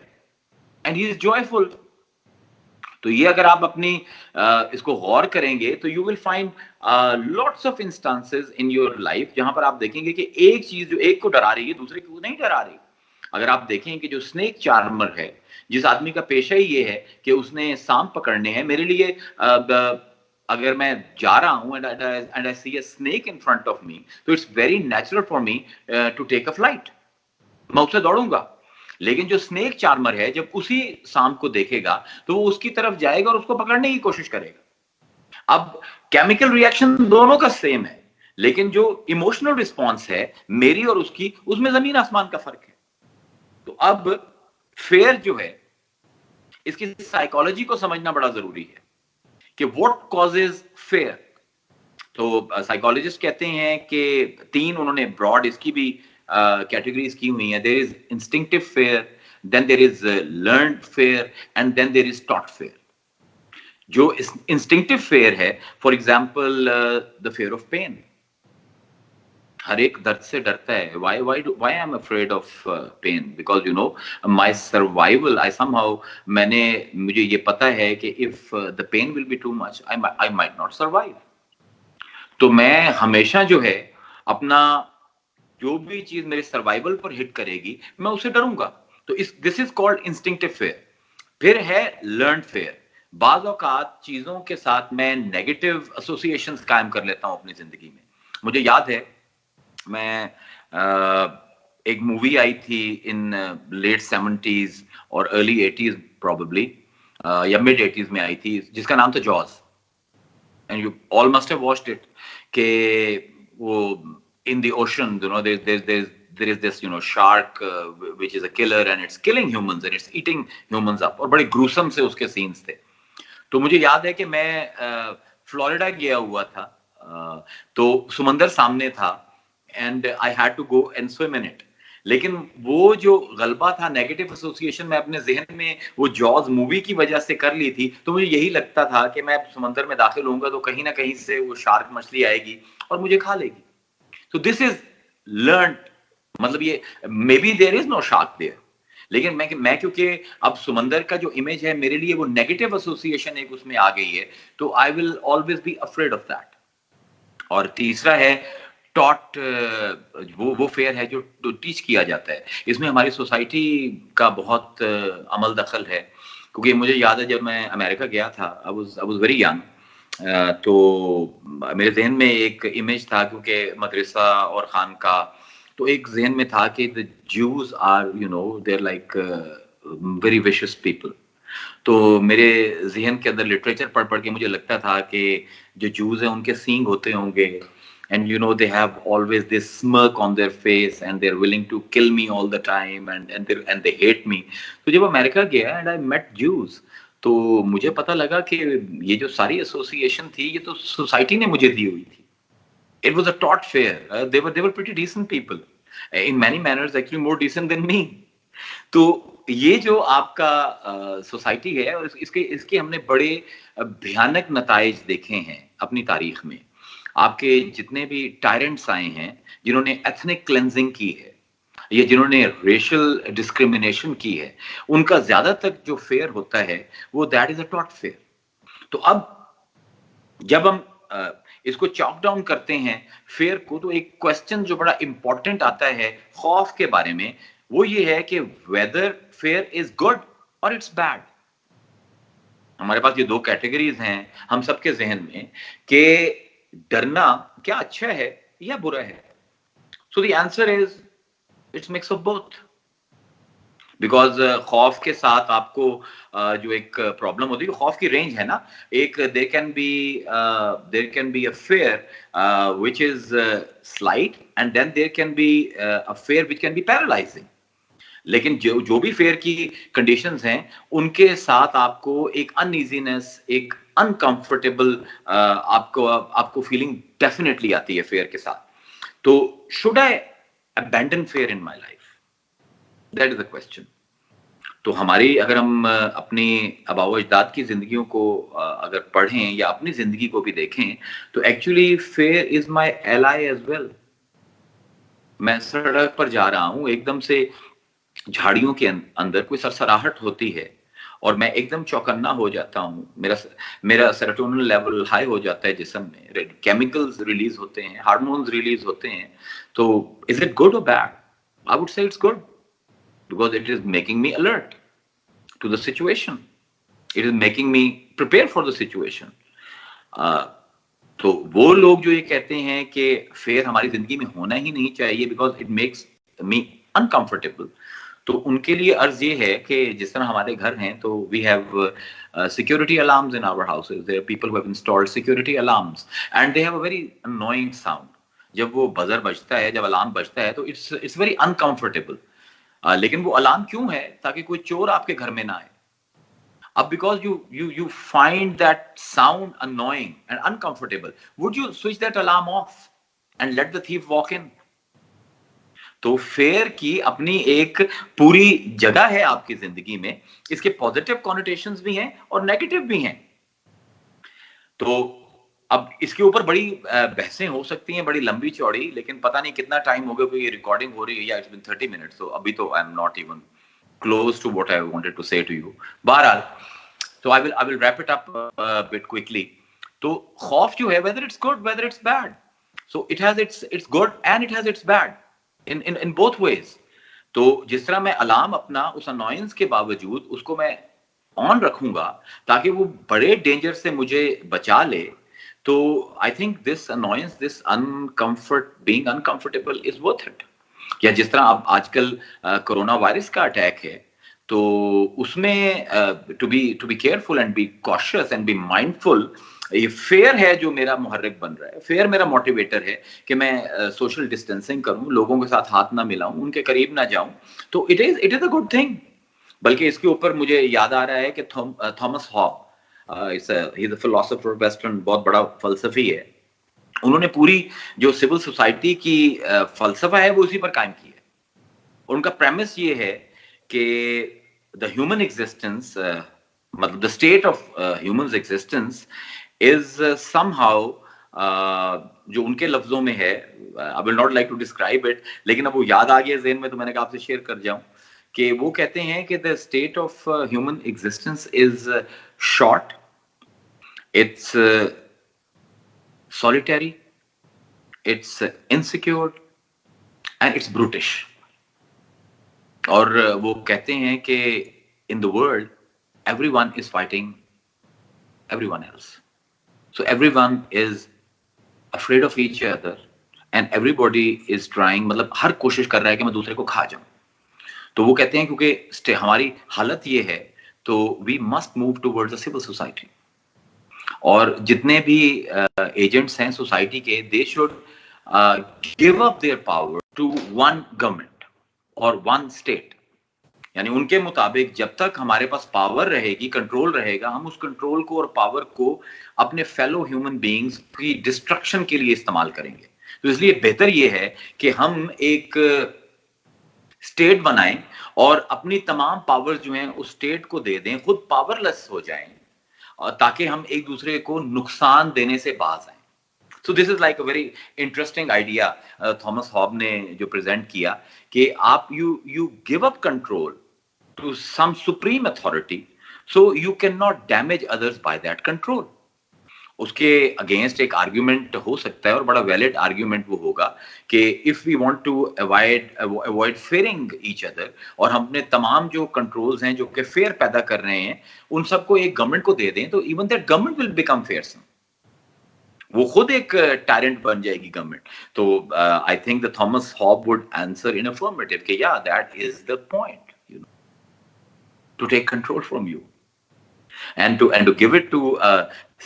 S2: एंड ही इज जॉयफुल। तो ये अगर आप अपनी इसको गौर करेंगे तो you will find lots of instances in your life जहां पर आप देखेंगे कि एक चीज जो एक को डरा रही है दूसरे को नहीं डरा रही। अगर आप देखें कि जो स्नेक चार्मर है, जिस आदमी का पेशा ही ये है कि उसने सांप पकड़ने हैं, मेरे लिए अगर मैं जा रहा हूं and I see a snake in front of me, तो it's very natural for me to take a flight, मैं उससे दौड़ूंगा। लेकिन जो स्नेक चार्मर है जब उसी सांप को देखेगा तो वो उसकी तरफ जाएगा और उसको पकड़ने की कोशिश करेगा। अब केमिकल रिएक्शन दोनों का सेम है, लेकिन जो इमोशनल रिस्पॉन्स है मेरी और उसकी, उसमें जमीन आसमान का फर्क है। तो अब फेयर जो है इसकी साइकोलॉजी को समझना बड़ा जरूरी है कि व्हाट कॉजेज फेयर। तो साइकोलॉजिस्ट कहते हैं कि 3 उन्होंने ब्रॉड इसकी भी कैटेगरीज की हुई हैं। There is instinctive fear, then there is learned fear and then there is taught fear. जो इंस्टिंक्टिव फेयर है, for example the fear of pain, हर एक दर्द से डरता है। why I'm afraid of pain? Because you know my survival, I somehow, मुझे ये पता है कि if the pain will be too much, I might not survive. तो मैं हमेशा जो है अपना जो भी चीज मेरे सर्वाइवल पर हिट करेगी मैं उससे डरूंगा। तो this is called instinctive fair. फिर है लर्न्ड फेयर। बाज़ औक़ात चीजों के साथ मैं नेगेटिव एसोसिएशंस कायम कर लेता हूं अपनी जिंदगी में। मुझे याद है मैं एक मूवी आई थी इन लेट 70s और अर्ली 80s प्रोबेबली, या मिड 80s में आई थी, जिसका नाम था jaws. And you all must have watched it. के वो in the ocean, you know, there is this, you know, shark which is a killer and it's killing humans and it's eating humans up, और बड़े gruesome से उसके scenes थे। तो मुझे याद है कि मैं फ्लोरिडा गया हुआ था, तो समंदर सामने था and I had to go and swim in it। लेकिन वो जो गलबा था, नेगेटिव एसोसिएशन मैं अपने जहन में वो जॉज मूवी की वजह से कर ली थी। तो मुझे यही लगता था कि मैं समंदर में दाखिल होऊंगा तो कहीं ना कहीं से वो शार्क मछली आएगी और मुझे खा लेगी। तो दिस इज लर्न, मतलब ये maybe there is no shark there, लेकिन मैं क्योंकि अब समंदर का जो इमेज है मेरे लिए वो नेगेटिव एसोसिएशन एक उसमें आ गई है, तो I will always be afraid of that. और तीसरा है टॉट, वो फेयर है जो टीच किया जाता है। इसमें हमारी सोसाइटी का बहुत अमल दखल है, क्योंकि मुझे याद है जब मैं अमेरिका गया था, आई वाज वेरी यंग, तो मेरे जहन में एक इमेज था, क्योंकि मदरसा और खानका, तो एक जहन में था कि the Jews are, you know, they are like very vicious people. तो मेरे जहन के अंदर लिटरेचर पढ़ पढ़ के मुझे लगता था कि जो ज्यूज हैं उनके सींग होते होंगे, and you know they have always this smirk on their face and they're willing to kill me all the time and they hate me। तो जब अमेरिका गया and I met Jews, तो मुझे पता लगा कि ये जो सारी एसोसिएशन थी ये तो सोसाइटी ने मुझे दी हुई थी। It was a taught fear. They were pretty decent people, in many manners actually more decent than me। तो ये जो आपका सोसाइटी है, और इसके हमने बड़े भयानक नताइज देखे हैं अपनी तारीख में। आपके जितने भी टायरेंट्स आए हैं जिन्होंने एथनिक क्लेंजिंग की है या जिन्होंने रेशियल डिस्क्रिमिनेशन की है, उनका ज्यादातर जो फेयर होता है वो that is a taught fair. तो अब जब हम इसको चॉक डाउन करते हैं फेयर को, तो एक क्वेश्चन जो बड़ा इंपॉर्टेंट आता है खौफ के बारे में, वो ये है कि वेदर फेयर इज गुड और इट्स बैड। हमारे पास ये दो कैटेगरीज हैं हम सबके जहन में कि डरना क्या अच्छा है या बुरा है। So the answer is it's mix of both. Because खौफ के साथ आपको जो एक प्रॉब्लम होती है, खौफ की रेंज है ना, एक there can be a fear which is slight and then there can be a fear which can be paralysing. लेकिन जो भी फेयर की कंडीशंस हैं उनके साथ आपको एक अनईजीनेस, एक अनकंफर्टेबल आपको फीलिंग डेफिनेटली आती है फेयर के साथ। तो should I abandon fair in my life? That is the question. तो हमारी, अगर हम अपनी आबाओ अजदाद की जिंदगियों को अगर पढ़ें या अपनी जिंदगी को भी देखें, तो actually fear is my ally as well. मैं सड़क पर जा रहा हूं, एकदम से झाड़ियों के अंदर कोई सरसराहट होती है और मैं एकदम चौकन्ना हो जाता हूं, मेरा सेरोटोनिन लेवल हाई हो जाता है, जिस्म में केमिकल्स रिलीज होते हैं, हार्मोन्स रिलीज होते हैं। तो इज इट गुड और bad? I would say it's good, because it is making me alert to the situation, it is making me prepare for the situation। तो वो लोग जो ये कहते हैं कि फेयर हमारी जिंदगी में होना ही नहीं चाहिए because it makes me uncomfortable, तो उनके लिए अर्ज ये है कि जिस तरह हमारे घर हैं, तो we have security alarms in our houses, there are people who have installed security alarms and they have a very annoying sound। जब वो बजर बजता है, जब अलार्म बजता है, तो it's very uncomfortable। लेकिन वो अलार्म क्यों है? ताकि कोई चोर आपके घर में ना आए। अब because you find that sound annoying and uncomfortable, would you switch that alarm off and let the thief walk in? तो फेयर की अपनी एक पूरी जगह है आपकी जिंदगी में, इसके पॉजिटिव कॉनोटेशंस भी हैं और नेगेटिव भी हैं। तो अब इसके ऊपर बड़ी बहसें हो सकती हैं, बड़ी लंबी चौड़ी, लेकिन पता नहीं कितना टाइम हो गया, क्योंकि ये रिकॉर्डिंग हो रही है, या इट्स बीन 30 मिनट्स, तो अभी तो I am not even close to what I wanted to say to you. बहरहाल, तो I will wrap it up bit quickly. तो खौफ जो है, whether it's good, whether it's bad, so it has its good and it has its bad in both ways। तो जिस तरह मैं अलार्म अपना उस अनॉयंस के बावजूद उसको मैं ऑन रखूंगा ताकि वो बड़े डेंजर से मुझे बचा ले, तो I think this annoyance, this being uncomfortable is worth it. या जिस तरह अब आजकल कोरोना वायरस का अटैक है, तो उसमें to be careful and be cautious and be mindful, ये फेयर है जो मेरा मुहर्रिक बन रहा है, फेयर मेरा मोटिवेटर है कि मैं सोशल डिस्टेंसिंग करूं, लोगों के साथ हाथ ना मिलाऊं, उनके करीब ना जाऊं, तो it is a good thing. बल्कि इसके ऊपर मुझे याद आ रहा है कि Thomas hob, he is a philosopher western, बहुत बड़ा फलसफी है, उन्होंने पूरी जो सिविल सोसाइटी की फलसफा है वो उसी पर कायम की है। उनका प्रेमिस ये है कि द ह्यूमन एग्जिस्टेंस, मतलब the state of human existence is somehow, जो उनके लफ्जों में है, I will not like to describe it, लेकिन अब वो याद आ गया ज़हन में तो मैंने कहा आपसे शेयर कर जाऊं, कि वो कहते हैं कि the state of human existence is short, it's solitary, it's insecure and it's brutish। और वो कहते हैं कि in the world everyone is fighting everyone else, so everyone is afraid of each other and everybody is trying, मतलब हर कोशिश कर रहा है कि मैं दूसरे को खा जाऊं। तो वो कहते हैं क्योंकि हमारी हालत ये है, तो we must move towards a civil society। और जितने भी एजेंट्स हैं सोसाइटी के, they should give up their power to one government और वन स्टेट। यानी उनके मुताबिक जब तक हमारे पास पावर रहेगी, कंट्रोल रहेगा, हम उस कंट्रोल को और पावर को अपने फेलो ह्यूमन बीइंग्स की डिस्ट्रक्शन के लिए इस्तेमाल करेंगे। तो इसलिए बेहतर ये है कि हम एक स्टेट बनाएं और अपनी तमाम पावर जो हैं उस स्टेट को दे दें, खुद पावरलेस हो जाएं, ताकि हम एक दूसरे को नुकसान देने से बाज आए। So this is like a very interesting idea Thomas Hobbes ने जो प्रेजेंट किया, कि आप you give up control to some supreme authority, so you cannot damage others by that control. उसके अगेंस्ट एक आर्ग्यूमेंट हो सकता है, और बड़ा वैलिड आर्ग्यूमेंट वो होगा, कि if we want to avoid fearing each other, और हम अपने तमाम जो कंट्रोल्स हैं जो कि फेयर पैदा कर रहे हैं, उन सबको एक गवर्नमेंट को दे दें, तो even that government will become fearsome, वो खुद एक टायरेंट बन जाएगी गवर्नमेंट। तो I think the Thomas Hobbes would answer in affirmative कि या that is the point, you know, to take control from you and to give it to a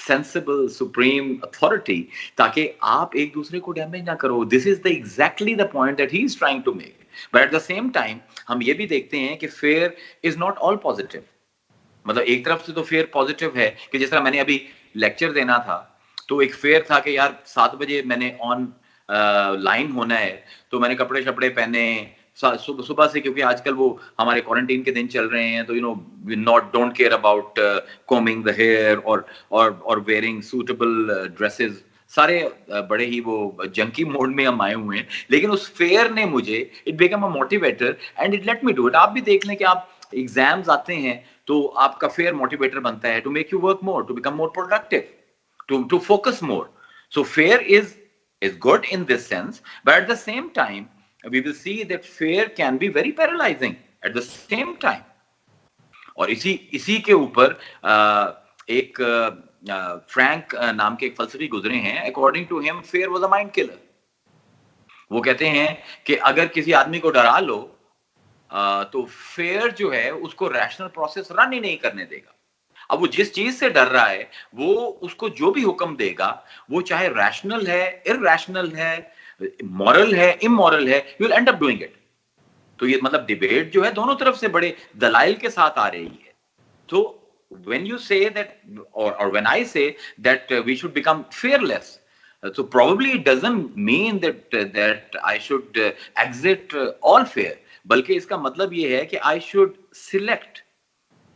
S2: sensible supreme authority, ताकि आप एक दूसरे को डैमेज ना करो। This is the exactly the point that he is trying to make, but at the same time हम ये भी देखते हैं कि fear is not all positive। मतलब एक तरफ से तो fear positive है, कि जिस तरह मैंने अभी लेक्चर देना था, तो एक fear था कि यार 7 बजे मैंने ऑन लाइन होना है, तो मैंने कपड़े शपड़े पहने सुबह से, क्योंकि आजकल वो हमारे क्वारंटीन के दिन चल रहे हैं, तो you know we don't care about combing the hair और वेयरिंग सूटेबल ड्रेसेस, सारे बड़े ही वो जंकी मोड में हम आए हुए हैं। लेकिन उस फेयर ने मुझे, it become a motivator and it let me do it. आप भी देख लें कि आप एग्जाम्स आते हैं तो आपका फेयर मोटिवेटर बनता है to make you work more, to become more productive, to focus more. So fear is good in this sense, but at the same time we will see that fear can be very paralyzing at the same time। और इसी के ऊपर एक Frank नाम के एक फलसफी गुजरे हैं, according to him fear was a mind killer। वो कहते हैं कि अगर किसी आदमी को डरा लो, तो fear जो है उसको रैशनल प्रोसेस रन ही नहीं करने देगा। अब वो जिस चीज से डर रहा है, वो उसको जो भी हुक्म देगा, वो चाहे रैशनल है, इररैशनल है, मॉरल है, इमोरल है, you will and up doing it. तो ये मतलब डिबेट जो है दोनों तरफ से बड़े दलाइल के साथ आ रही है। तो when you say that, or when I say that we should become fearless, so probably it doesn't mean that I should exit all fear, बल्कि इसका मतलब ये है कि I should select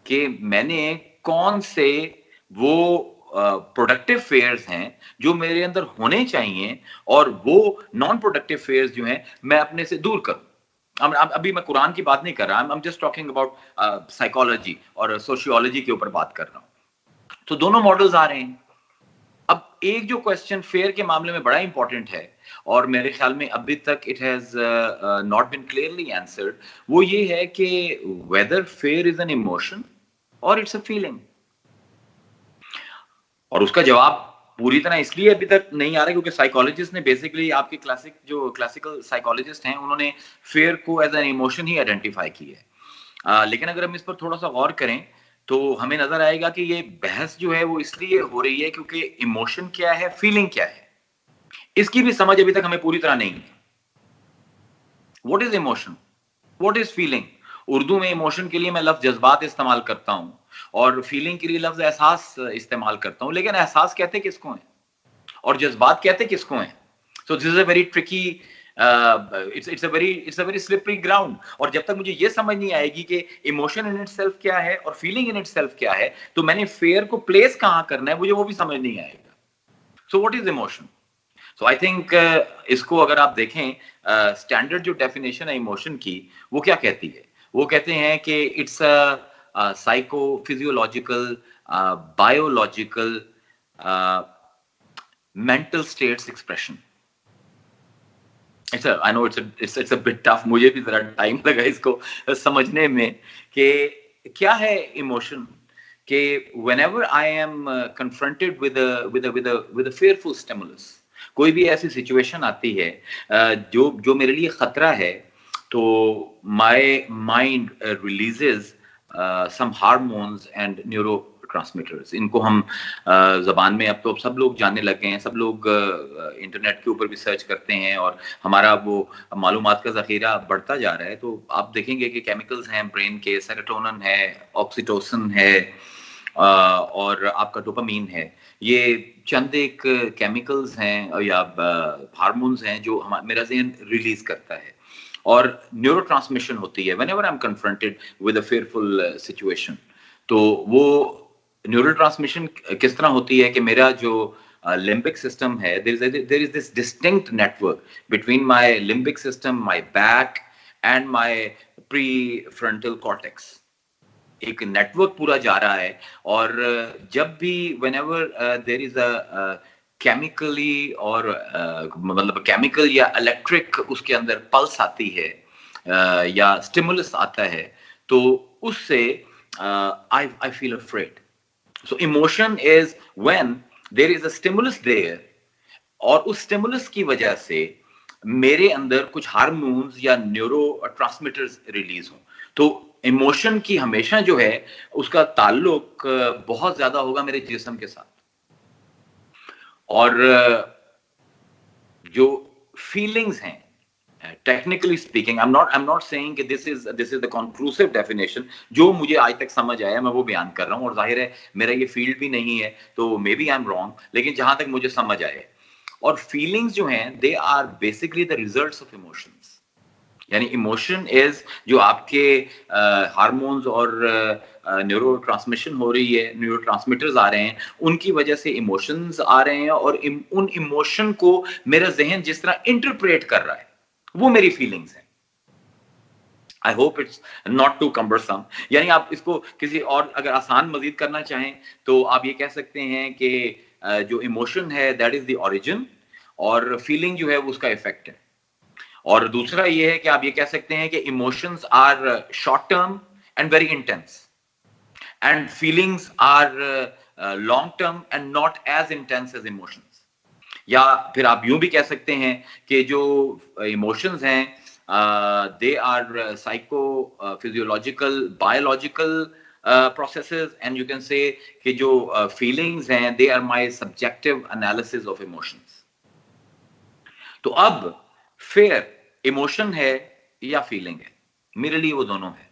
S2: कि मैंने कौन से वो प्रोडक्टिव फेयर्स हैं जो मेरे अंदर होने चाहिए, और वो नॉन प्रोडक्टिव फेयर्स जो हैं मैं अपने से दूर करूं. अभी मैं कुरान की बात नहीं कर रहा, I'm just talking about psychology और सोशियोलॉजी के ऊपर बात कर रहा हूं. तो दोनों मॉडल्स आ रहे हैं. अब एक जो क्वेश्चन फेयर के मामले में बड़ा इंपॉर्टेंट है, और मेरे ख्याल में अभी तक it has not been clearly answered, वो ये है कि whether fear is an emotion और इट्स अ फीलिंग. और उसका जवाब पूरी तरह इसलिए अभी तक नहीं आ रहा क्योंकि साइकोलॉजिस्ट ने बेसिकली, आपके क्लासिकल साइकोलॉजिस्ट हैं, उन्होंने फेयर को एज एन इमोशन ही आइडेंटिफाई की है. लेकिन अगर हम इस पर थोड़ा सा गौर करें तो हमें नजर आएगा कि ये बहस जो है वो इसलिए हो रही है क्योंकि इमोशन क्या है, फीलिंग क्या है, इसकी भी समझ अभी तक हमें पूरी तरह नहीं है. What is emotion, what is feeling? Urdu में इमोशन के लिए मैं लफ्ज जज्बात इस्तेमाल करता हूं और फीलिंग के लिए लफ्ज एहसास इस्तेमाल करता हूं, लेकिन एहसास कहते किसको हैं और जज्बात कहते किसको हैं? सो this is a very tricky, it's a very slippery ground. और जब तक मुझे ये समझ नहीं आएगी कि इमोशन इन इटसेल्फ क्या है और फीलिंग इन इटसेल्फ क्या है, तो मैंने फेयर को प्लेस कहां करना है मुझे वो भी समझ नहीं आएगा. So what is emotion? So I think इसको अगर आप देखें, स्टैंडर्ड जो डेफिनेशन है इमोशन की, वो क्या कहती है? वो कहते हैं कि it's a psycho physiological biological mental states expression. I know it's a bit tough. मुझे भी जरा टाइम लगा इसको समझने में कि क्या है इमोशन. कि whenever I am confronted with a fearful stimulus, कोई भी ऐसी सिचुएशन आती है जो मेरे लिए खतरा है, तो my mind releases some hormones and neurotransmitters. इनको हम ज़बान में अब तो सब लोग जानने लगे हैं, सब लोग इंटरनेट के ऊपर भी सर्च करते हैं और हमारा वो मालूमात का ज़ख़ीरा बढ़ता जा रहा है. तो आप देखेंगे कि केमिकल्स हैं ब्रेन के, सेरोटोनिन है, ऑक्सीटोसिन है, और आपका डोपामीन है. ये चंद एक केमिकल्स हैं या हार्मोन्स हैं जो मेरा ज़हन रिलीज करता है, और न्यूरोट्रांसमिशन होती है whenever I am confronted with a fearful situation. तो वो न्यूरोट्रांसमिशन किस तरह होती है कि मेरा जो लिम्बिक सिस्टम है, there is this distinct network between my limbic system, my back and my prefrontal cortex. एक नेटवर्क पूरा जा रहा है, और जब भी whenever there is a chemically और मतलब केमिकल या इलेक्ट्रिक उसके अंदर पल्स आती है या स्टिमुलस आता है, तो उससे I feel afraid. So emotion is when there is a stimulus there, और उस स्टिमुलस की वजह से मेरे अंदर कुछ हार्मोन्स या न्यूरोट्रांसमीटर्स रिलीज हों. तो इमोशन की हमेशा जो है उसका ताल्लुक बहुत ज्यादा होगा मेरे जिस्म के साथ. और जो फीलिंग्स हैं, technically speaking, I am not saying कि this is the conclusive definition. जो मुझे आज तक समझ आया मैं वो बयान कर रहा हूं, और जाहिर है मेरा ये फील्ड भी नहीं है तो maybe I am wrong, लेकिन जहां तक मुझे समझ आए. और फीलिंग्स जो हैं they are basically the results of emotions. यानी इमोशन इज जो आपके हार्मोन्स और न्यूरोट्रांसमिशन हो रही है, न्यूरोट्रांसमीटर्स आ रहे हैं, उनकी वजह से इमोशंस आ रहे हैं, और उन इमोशन को मेरा जहन जिस तरह इंटरप्रेट कर रहा है वो मेरी फीलिंग्स हैं. I hope it's not too cumbersome. यानी आप इसको किसी और अगर आसान मजीद करना चाहें तो आप ये कह सकते हैं कि जो इमोशन है दैट इज द ओरिजिन, और फीलिंग जो है वो उसका इफेक्ट है. और दूसरा ये है कि आप ये कह सकते हैं कि emotions are short term and very intense, and feelings are long term and not as intense as emotions. या फिर आप यूं भी कह सकते हैं कि जो इमोशंस हैं they are psycho physiological biological processes, and you can say कि जो feelings हैं they are my subjective analysis of emotions. तो अब fear इमोशन है या फीलिंग है? मेरे लिए वो दोनों है,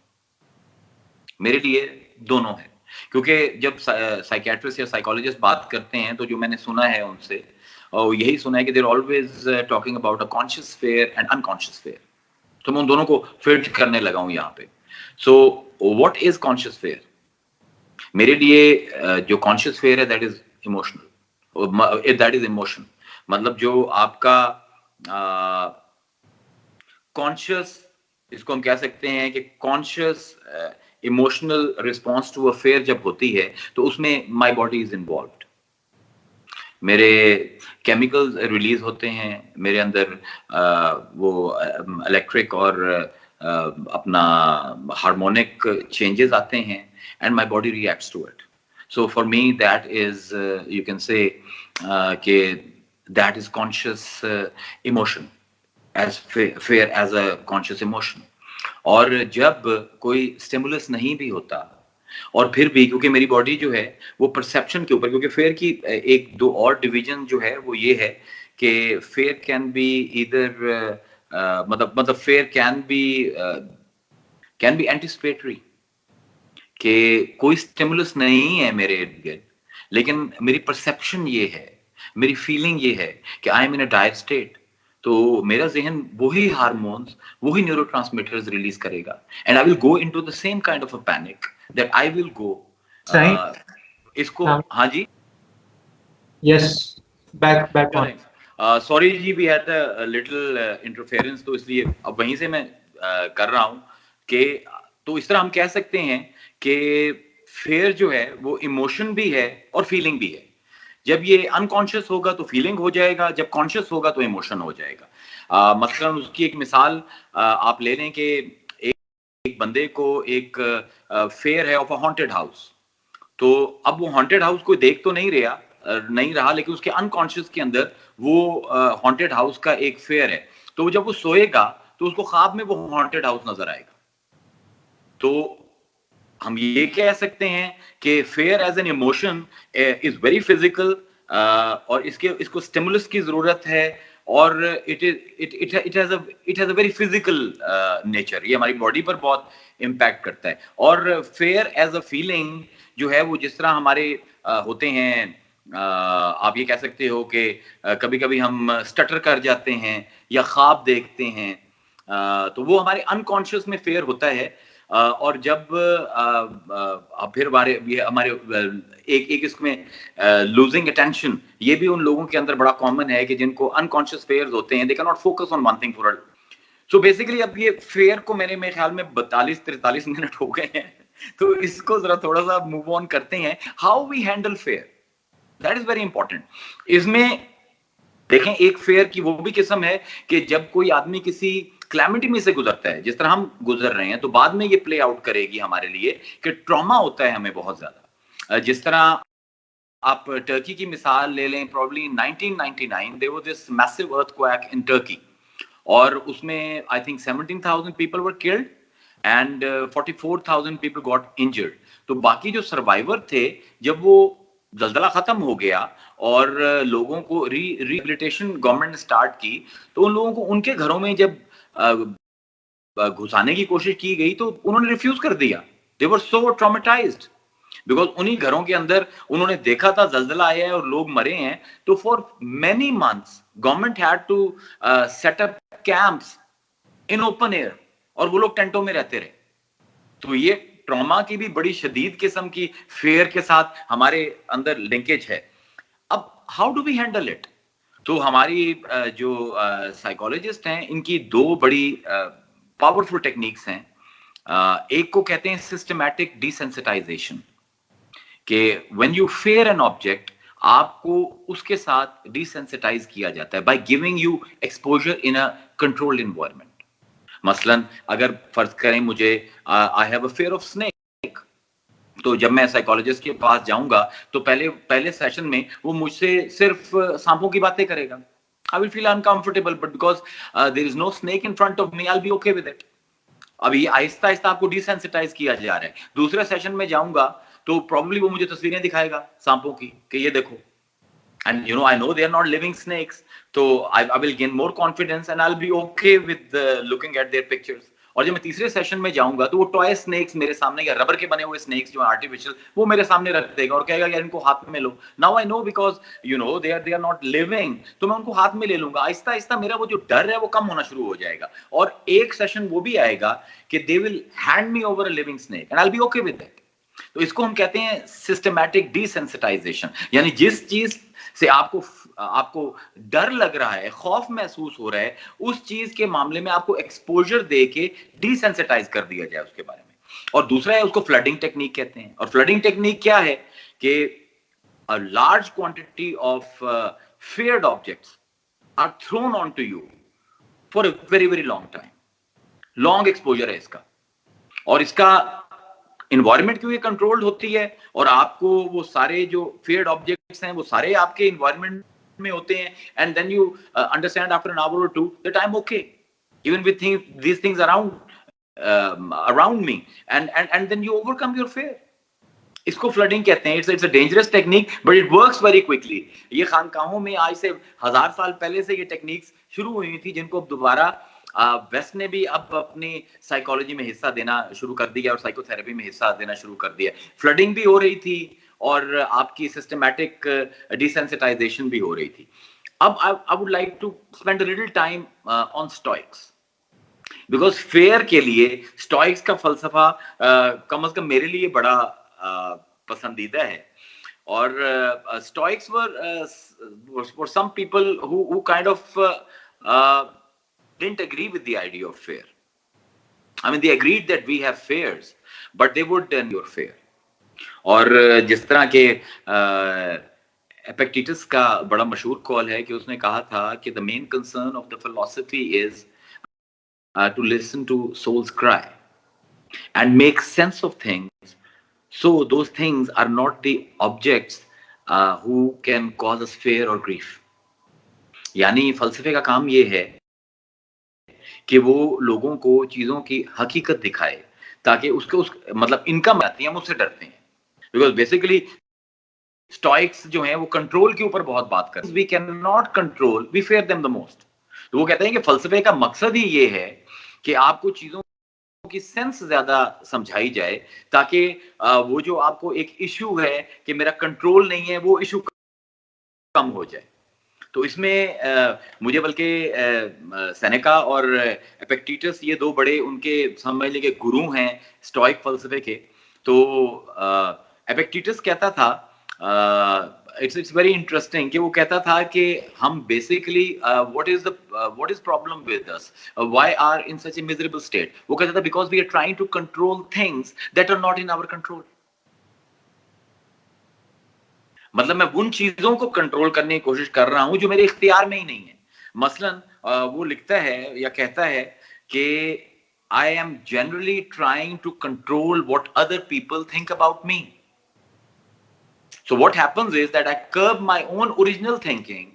S2: मेरे लिए दोनों है. क्योंकि जब साइकियाट्रिस्ट या साइकोलॉजिस्ट बात करते हैं तो जो मैंने सुना है उनसे और यही सुना है कि देर always talking about a conscious fair and unconscious fair. तो मैं उन दोनों को फिट करने लगा हूं यहाँ पे। So what is conscious fair? मेरे लिए जो कॉन्शियस फेयर है that is emotional, that is emotion. मतलब जो आपका कॉन्शियस, इसको हम कह सकते हैं कि conscious emotional response to a fear जब होती है तो उसमें माय बॉडी इज इन्वॉल्व्ड। मेरे केमिकल्स रिलीज होते हैं, मेरे अंदर वो इलेक्ट्रिक और अपना हार्मोनिक चेंजेस आते हैं and my body reacts to it. So for me that is you can say कि that is conscious emotion, as fair as a conscious emotion। और जब कोई स्टिमुलस नहीं भी होता और फिर भी क्योंकि मेरी बॉडी जो है वो परसेप्शन के ऊपर, क्योंकि फेयर की एक दो और डिवीजन जो है वो ये है कि फेयर कैन बी इधर मतलब फेयर कैन बी एंटिसिपेटरी, कि कोई स्टिमुलस नहीं है मेरे इर्द गिर्द लेकिन मेरी परसेप्शन ये है, मेरी फीलिंग ये है कि I am in a dire state. तो मेरा जहन वही हार्मोन्स, वही न्यूरोट्रांसमीटर्स रिलीज करेगा and I will go into the same kind of a panic that I will go. इसको हाँ जी,
S3: यस, बैक ऑन।
S2: सॉरी जी, we had a little interference, तो इसलिए अब वहीं से मैं कर रहा हूं कि तो इस तरह हम कह सकते हैं कि फेयर जो है वो इमोशन भी है और फीलिंग भी है। जब ये अनकॉन्शियस होगा तो फीलिंग हो जाएगा, जब कॉन्शियस होगा तो इमोशन हो जाएगा। मसलन उसकी एक मिसाल आप ले लें कि एक बंदे को एक फेयर है ऑफ अ हॉन्टेड हाउस। तो अब वो हॉन्टेड हाउस कोई देख तो नहीं रहा लेकिन उसके अनकॉन्शियस के अंदर वो हॉन्टेड हाउस का एक फेयर है। तो जब वो सोएगा तो उसको ख्वाब में वो हॉन्टेड हाउस नजर आएगा। तो हम ये कह सकते हैं कि fear as an emotion is very physical और इसको स्टिमुलस की जरूरत है और it has a very physical nature. ये हमारी बॉडी पर बहुत इम्पैक्ट करता है। और फेयर एज अ फीलिंग जो है वो जिस तरह हमारे होते हैं, आप ये कह सकते हो कि कभी कभी हम स्टटर कर जाते हैं या ख्वाब देखते हैं, तो वो हमारे अनकॉन्शियस में फेयर होता है। और जब फिर हमारे एक इसमें लूजिंग अटेंशन, ये भी उन लोगों के अंदर बड़ा कॉमन है कि जिनको अनकॉन्शियस फेयर्स होते हैं, they can not focus on one thing for. So basically अब ये फेयर को मेरे ख्याल में 42-43 मिनट हो गए हैं, तो इसको जरा थोड़ा सा मूव ऑन करते हैं। How we handle fear, that is very important. इसमें देखें, एक फेयर की वो भी किस्म है कि जब कोई आदमी किसी क्लैमिटी में से गुजरता है, जिस तरह हम गुजर रहे हैं, तो बाद में ये प्ले आउट करेगी हमारे लिए कि ट्रॉमा होता है हमें बहुत ज्यादा। जिस तरह आप टर्की की मिसाल ले लें, probably 1999 there was this massive earthquake in Turkey और उसमें I think 17,000 people were killed and 44,000 people got injured. तो बाकी जो सर्वाइवर थे, जब वो जल्जला खत्म हो गया और लोगों को रिहेबिलिटेशन गवर्नमेंट ने स्टार्ट की, तो उन लोगों को उनके घरों में जब घुसाने की कोशिश की गई तो उन्होंने रिफ्यूज कर दिया। दे वर सो ट्रॉमेटाइज्ड बिकॉज उन्हीं घरों के अंदर उन्होंने देखा था जल्जला आया है और लोग मरे हैं। तो for many months government had to set up camps in open air और वो लोग टेंटों में रहते रहे। तो ये ट्रॉमा की भी बड़ी शदीद किस्म की फेयर के साथ हमारे अंदर लिंकेज है। अब how do we handle it? तो हमारी जो साइकोलॉजिस्ट हैं, इनकी दो बड़ी पावरफुल टेक्निक्स हैं। एक को कहते हैं सिस्टमैटिक डिसेंसिटाइजेशन, कि when you fair an object, आपको उसके साथ डिसेंसिटाइज किया जाता है by giving you exposure in a controlled environment. मसलन अगर फर्ज करें मुझे I have a fear of snake, तो जब मैं साइकोलॉजिस्ट के पास जाऊंगा तो पहले सेशन में वो मुझसे सिर्फ सांपों की बातें करेगा। I will feel uncomfortable, but because there is no snake in front of me, I will be okay with it. अब ये आहिस्ता आहिस्ता आपको डिसेंसिटाइज किया जा रहा है। दूसरे सेशन में जाऊंगा तो प्रॉब्ली वो मुझे तस्वीरें दिखाएगा सांपों की कि ये देखो, and you know, I know they are not living snakes, so I will gain more confidence and I'll be okay with looking at their pictures. और जब मैं तीसरे सेशन में जाऊंगा तो वो टॉय स्नेक्स मेरे सामने, या रबर के बने हुए स्नेक्स जो आर्टिफिशियल, वो मेरे सामने रख देगा और कहेगा यार इनको हाथ में लो. Now I know because you know they are not living, तो मैं उनको हाथ में ले लूंगा. आहिस्ता आहिस्ता मेरा वो जो डर है वो कम होना शुरू हो जाएगा. और एक सेशन वो भी आएगा कि they will hand me over a living snake and I will be okay with that. तो इसको हम कहते हैं सिस्टमैटिक डिसेंसिटाइजेशन. यानी जिस चीज से आपको डर लग रहा है, खौफ महसूस हो रहा है, उस चीज के मामले में आपको एक्सपोजर देके डिसेंसिटाइज कर दिया जाए उसके बारे में. और दूसरा है, उसको फ्लडिंग टेक्निक कहते हैं. और फ्लडिंग टेक्निक क्या है कि a large quantity of feared objects are thrown onto you for a very very long time. Long exposure है इसका. और इसका इन्वायरमेंट क्यों ये कंट्रोल्ड होती है, और आपको वो सारे जो feared objects हैं वो सारे आपके इन्वायरमेंट में होते हैं, and then you understand after an hour or two that I'm okay even with these things around me, and then you overcome your fear. इसको फ्लडिंग कहते हैं. It's a dangerous technique but it works very quickly. ये खानकाहों में आज से 1000 साल पहले से ये टेक्निक्स शुरू हुई थी, जिनको अब दोबारा वेस्ट ने भी अब अपनी साइकोलॉजी में हिस्सा देना शुरू कर दिया और साइकोथेरेपी में हिस्सा देना शुरू कर दिया. फ्लडिंग भी हो रही थी और आपकी सिस्टमैटिक डिसेंसिटाइजेशन भी हो रही थी. अब I would like to spend a little time on Stoics, because fear के लिए स्टोइक्स का फलसफा कम से कम मेरे लिए बड़ा पसंदीदा है. और Stoics were some people who kind of didn't agree with the idea of fear. I mean, they agreed that we have fears, but they would endure fear. और जिस तरह के एपिक्टेटस का बड़ा मशहूर कॉल है कि उसने कहा था कि the main concern of the philosophy is to listen to soul's cry and make sense of things. So those things are not the objects who can cause us fear or grief. यानी फलसफे का काम ये है कि वो लोगों को चीजों की हकीकत दिखाए ताकि उसके मतलब इनकम आती है, हम उससे डरते हैं. बिकॉज बेसिकली स्टोइक्स जो हैं वो कंट्रोल के ऊपर बहुत बात करते हैं. We can not control, we fear them the most. तो वो कहते हैं कि फलसफे का मकसद ही ये है कि आपको चीजों की सेंस ज्यादा समझाई जाए ताकि वो जो आपको एक इशू है कि मेरा कंट्रोल नहीं है, वो इशू कम हो जाए. तो इसमें मुझे बल्कि सेनेका और एपिक्टेटस ये दो बड़े उनके समझ लीजिए गुरु हैं स्टोइक फलसफे के. तो एपिक्टेटस कहता था, इट्स वेरी इंटरेस्टिंग कि वो कहता था कि हम basically what is problem with us, why are in such a miserable state. वो कहता था because we are trying to control things that are not in our control. मतलब मैं उन चीजों को कंट्रोल करने की कोशिश कर रहा हूं जो मेरे इख्तियार में ही नहीं है. मसलन वो लिखता है या कहता है कि I am generally trying to control what other people think about me. So what happens is that I curb my own original thinking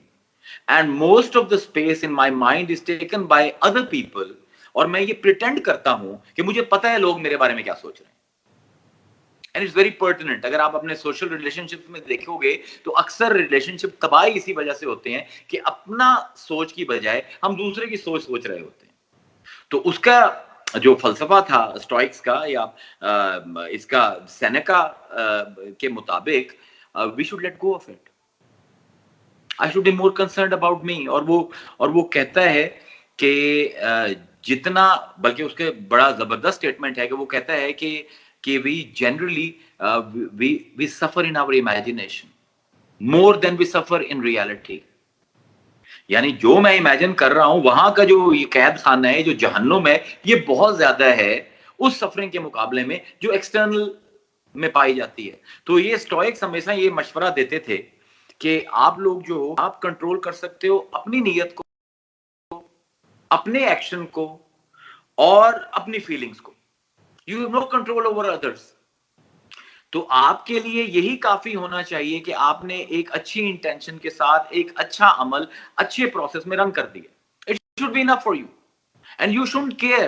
S2: and most of the space in my mind is taken by other people. और मैं ये pretend करता हूं कि मुझे पता है लोग मेरे बारे में क्या सोच रहे हैं. And it's very pertinent. अगर आप अपने सोशल रिलेशनशिप में देखोगे तो अक्सर रिलेशनशिप तबाही इसी वजह से होते हैं कि अपना सोच की बजाय हम दूसरे की सोच रहे होते हैं. तो उसका जो फलसफा था स्टोइक्स का या इसका सेनेका के मुताबिक we should let go of it. I should be more concerned about me. और वो कहता है कि जितना, बल्कि उसके बड़ा जबरदस्त स्टेटमेंट है कि वो कहता है कि we generally we suffer in our imagination more than we suffer in reality. यानी जो मैं इमेजिन कर रहा हूं वहां का जो ये कैद खाना है, जो जहन्नुम है, ये बहुत ज्यादा है उस सफरिंग के मुकाबले में जो एक्सटर्नल में पाई जाती है. तो ये स्टोइक्स हमेशा ये मशवरा देते थे कि आप लोग जो हो आप कंट्रोल कर सकते हो अपनी नीयत को, अपने एक्शन को और अपनी फीलिंग्स को. You have no control over others. तो आपके लिए यही काफी होना चाहिए कि आपने एक अच्छी इंटेंशन के साथ एक अच्छा अमल अच्छे प्रोसेस में रन कर दिया. It should be enough for you and you shouldn't care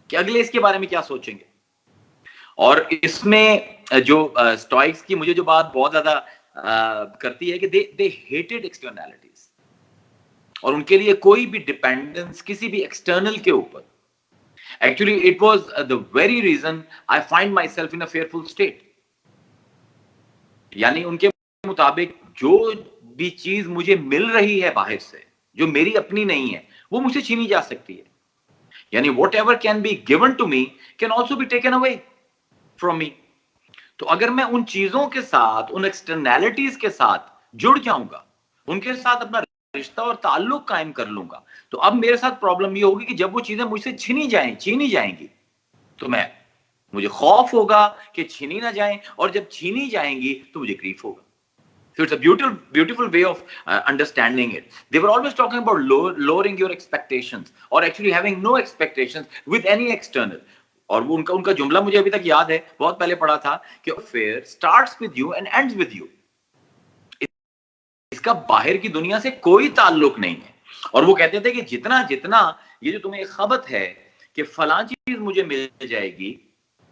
S2: कि अगले इसके बारे में क्या सोचेंगे. और इसमें जो स्टोइक्स की मुझे जो बात बहुत ज्यादा करती है कि दे हेटेड एक्सटर्नैलिटीज. और उनके लिए कोई भी डिपेंडेंस किसी भी एक्सटर्नल के ऊपर Actually, it was the very reason I find myself in a fearful state. यानी उनके मुताबिक जो भी चीज मुझे मिल रही है बाहर से, जो मेरी अपनी नहीं है, वो मुझसे छीनी जा सकती है. यानी whatever can be given to me can also be taken away from me. तो अगर मैं उन चीजों के साथ, उन एक्सटर्नैलिटीज के साथ जुड़ जाऊंगा, उनके साथ अपना रिश्ता और ताल्लुक कायम कर लूंगा, तो अब मेरे साथ प्रॉब्लम ये होगी कि जब वो चीजें मुझसे छीनी जाएंगी, तो मुझे खौफ होगा कि छीनी ना जाएं, और जब छीनी जाएंगी तो मुझे ग्रीफ होगा. So it's a beautiful way of understanding it. They were always talking about lowering your expectations or actually having no expectations with any external. और वो उनका जुमला मुझे अभी तक याद है, बहुत पहले पढ़ा था कि affair starts with you and ends with you. इसका बाहर की दुनिया से कोई ताल्लुक नहीं है. और वो कहते थे कि जितना ये जो तुम्हें खबत है कि फलां चीज मुझे मिल जाएगी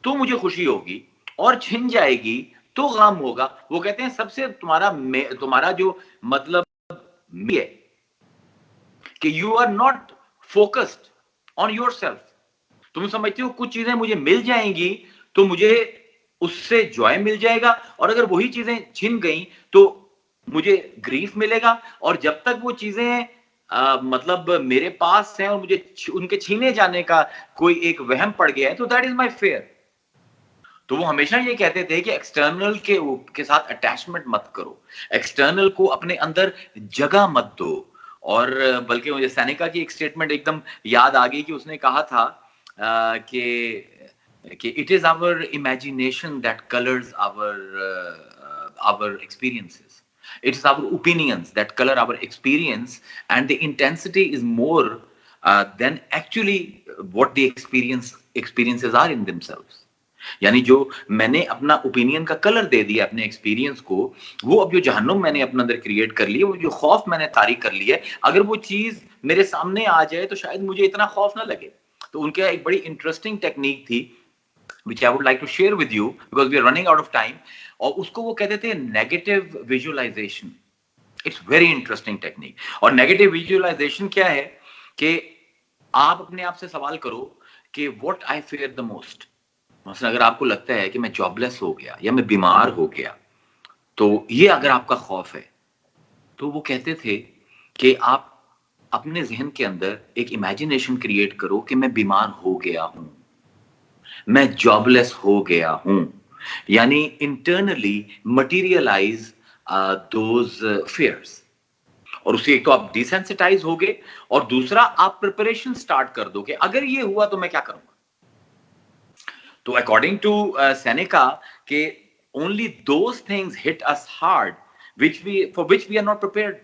S2: तो मुझे खुशी होगी, और छिन जाएगी तो गम होगा. वो कहते हैं सबसे तुम्हारा जो मतलब है कि you are not focused on yourself. तुम समझते हो कुछ चीजें मुझे मिल जाएंगी तो मुझे उससे जॉय मिल जाएगा, और अगर वही चीजें छिन गई तो मुझे ग्रीफ मिलेगा. और जब तक वो चीजें मतलब मेरे पास हैं और मुझे उनके छीने जाने का कोई एक वहम पड़ गया है, तो दैट इज माई फेयर. तो वो हमेशा ये कहते थे कि एक्सटर्नल के साथ अटैचमेंट मत करो, एक्सटर्नल को अपने अंदर जगह मत दो. और बल्कि मुझे सेनेका की एक स्टेटमेंट एकदम याद आ गई कि उसने कहा था कि it is our imagination that colours our experiences. It is our opinions that color our experience, and the intensity is more than actually what the experiences are in themselves. यानी जो मैंने अपना ओपिनियन का कलर दे दिया अपने experience को, वो अब जो जहन्नुम मैंने अपने अंदर क्रिएट कर लिया, वो जो खौफ मैंने तारीक कर लिया, अगर वो चीज मेरे सामने आ जाए तो शायद मुझे इतना खौफ ना लगे. तो उनके एक बड़ी इंटरेस्टिंग टेक्निक थी which I would like to share with you because we are running out of time. और उसको वो कहते थे negative visualisation. It's very interesting technique. और नेगेटिव विजुअलाइजेशन क्या है कि आप अपने आप से सवाल करो कि what I fear the most. मतलब अगर आपको लगता है कि मैं जॉबलेस हो गया या मैं बीमार हो गया, तो ये अगर आपका खौफ है, तो वो कहते थे कि आप अपने जहन के अंदर एक इमेजिनेशन क्रिएट करो कि मैं बीमार हो गया हूं, मैं जॉबलेस हो गया हूं. यानी इंटरनली मटीरियलाइज दोज फियर्स. और उससे एक तो आप डिसेंसिटाइज हो गए, और दूसरा आप प्रिपरेशन स्टार्ट कर दो कि अगर ये हुआ तो मैं क्या करूंगा. तो अकॉर्डिंग टू सेनेका के only those things hit us hard for which we are not prepared.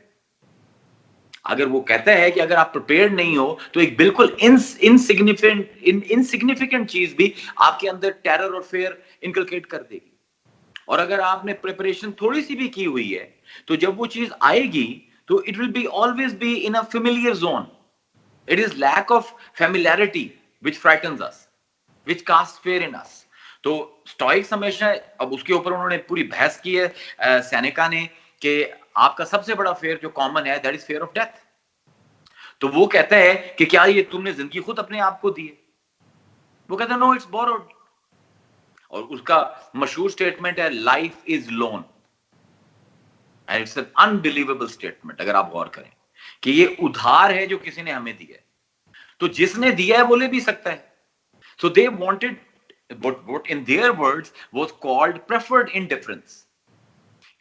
S2: अगर वो कहता है कि अगर आप प्रिपेयर्ड नहीं हो तो एक बिल्कुल इनसिग्निफिकेंट चीज भी आपके अंदर टेरर और फेयर इनकलकेट कर देगी. और अगर आपने प्रिपरेशन थोड़ी सी भी की हुई है, तो जब वो चीज आएगी तो it will be always be in a familiar zone. It is lack of familiarity which frightens us, which cast fear in us. तो स्टोइक्स हमेशा, अब उसके ऊपर उन्होंने पूरी बहस की है सेनेका ने कि आपका सबसे बड़ा फेयर जो कॉमन है that is fair of death. तो वो कहता है कि क्या ये तुमने जिंदगी खुद अपने आप को दी है? वो कहता है नो, इट्स बोरोड. और उसका मशहूर स्टेटमेंट है life is loan. And it's an unbelievable statement अगर आप गौर करें कि ये उधार है जो किसी ने हमें दिया है. तो जिसने दिया है वो ले भी सकता है. So they wanted what in their words was called preferred indifference.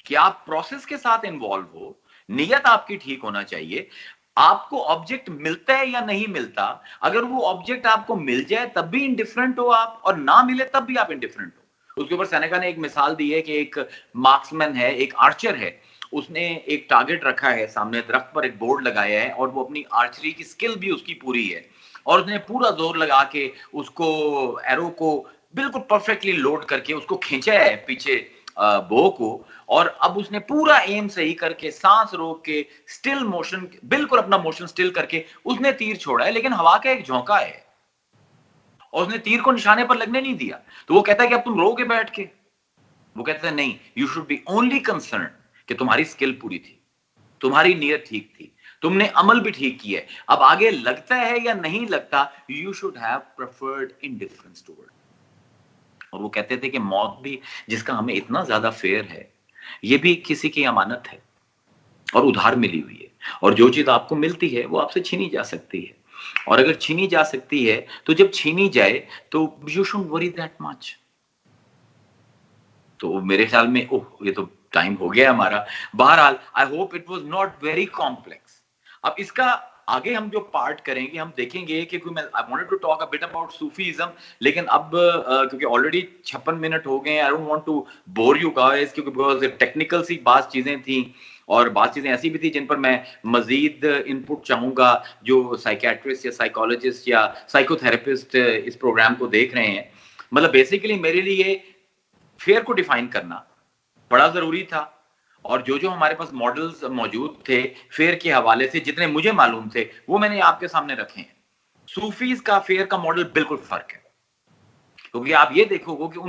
S2: कि आप प्रोसेस के साथ इन्वॉल्व हो, नियत आपकी ठीक होना चाहिए. आपको ऑब्जेक्ट मिलता है या नहीं मिलता, अगर वो ऑब्जेक्ट आपको मिल जाए तब भी इंडिफरेंट हो आप, और ना मिले तब भी आप इंडिफरेंट हो. उसके ऊपर सेनेका ने एक मिसाल दी है कि एक मार्क्समैन है, एक आर्चर है, उसने एक टारगेट रखा है सामने, दरख्त पर एक बोर्ड लगाया है, और वो अपनी आर्चरी की स्किल भी उसकी पूरी है, और उसने पूरा जोर लगा के उसको एरो को बिल्कुल परफेक्टली लोड करके उसको खींचा है पीछे बो को, और अब उसने पूरा एम सही करके सांस रोक के स्टिल मोशन, बिल्कुल अपना मोशन स्टिल करके उसने तीर छोड़ा है, लेकिन हवा का एक झोंका है और उसने तीर को निशाने पर लगने नहीं दिया. तो वो कहता है कि अब तुम रोगे बैठ के? वो कहता है नहीं, you should be only concern कि तुम्हारी स्किल पूरी थी, तुम्हारी नियत ठीक थी, तुमने अमल भी ठीक किया है, अब आगे लगता है या नहीं लगता, you should have preferred indifference toward. और वो कहते थे कि मौत भी जिसका हमें इतना ज्यादा फेयर है, ये भी किसी की अमानत है और उधार मिली हुई है, और जो चीज आपको मिलती है वो आपसे छीनी जा सकती है, और अगर छीनी जा सकती है तो जब छीनी जाए तो you should worry that much. तो मेरे ख्याल में ओह ये तो टाइम हो गया हमारा। बहरहाल I hope it was not very complex. अब इसका आगे हम जो पार्ट करेंगे हम देखेंगे कि मैं I wanted to talk a bit about Sufism, लेकिन अब क्योंकि ऑलरेडी 56 मिनट हो गए हैं, I don't want to bore you guys, क्योंकि बिकॉज़ टेक्निकल सी बात चीजें थी और बात चीजें ऐसी भी थी जिन पर मैं मजीद इनपुट चाहूंगा जो साइकियाट्रिस्ट या साइकोलॉजिस्ट या साइकोथेरेपिस्ट इस प्रोग्राम को देख रहे हैं। मतलब बेसिकली मेरे लिए फेयर को डिफाइन करना बड़ा जरूरी था, और जो जो हमारे पास मॉडल्स मौजूद थे फेयर के हवाले से जितने मुझे मालूम थे वो मैंने आपके सामने रखे हैं। सूफीज का फेयर का मॉडल बिल्कुल फर्क है, क्योंकि आप ये देखोगे कि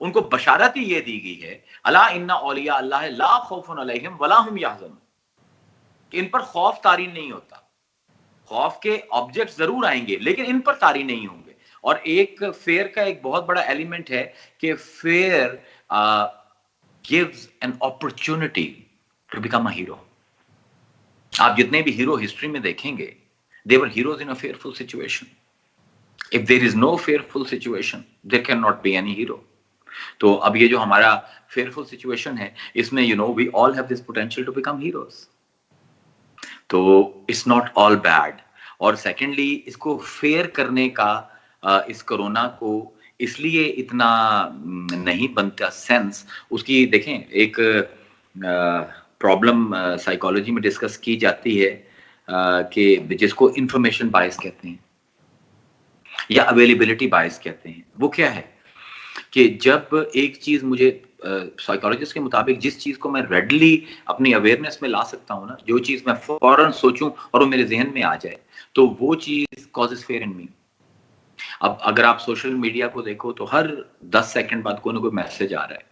S2: उनको बशारत ही ये दी गई है, अला इन्ना औलिया अल्लाह ला खौफुन अलैहिम वला हुम यहज़नून, इन पर खौफ तारी नहीं होता। खौफ के ऑब्जेक्ट जरूर आएंगे लेकिन इन पर तारी नहीं होंगे। और एक फेयर का एक बहुत बड़ा एलिमेंट है कि fair gives an opportunity to become a hero. आप जितने भी हीरो हिस्ट्री में देखेंगे, they were heroes in a fearful situation. If there is no fearful situation, there cannot be any hero. तो अब ये जो हमारा fearful situation है, इसमें we all have this potential to become heroes. तो it's not all bad. और secondly, इसको फेयर करने का इस कोरोना को इसलिए इतना नहीं बनता सेंस, उसकी देखें एक प्रॉब्लम साइकोलॉजी में डिस्कस की जाती है कि जिसको इंफॉर्मेशन बायस कहते हैं या अवेलेबिलिटी बायस कहते हैं। वो क्या है कि जब एक चीज मुझे साइकोलॉजिस्ट के मुताबिक जिस चीज को मैं रेडली अपनी अवेयरनेस में ला सकता हूँ ना, जो चीज मैं फौरन सोचूं और वो मेरे जहन में आ जाए, तो वो चीज कॉजेस फेयर इन मी। अब अगर आप सोशल मीडिया को देखो तो हर 10 सेकंड बाद कोई ना कोई मैसेज आ रहा है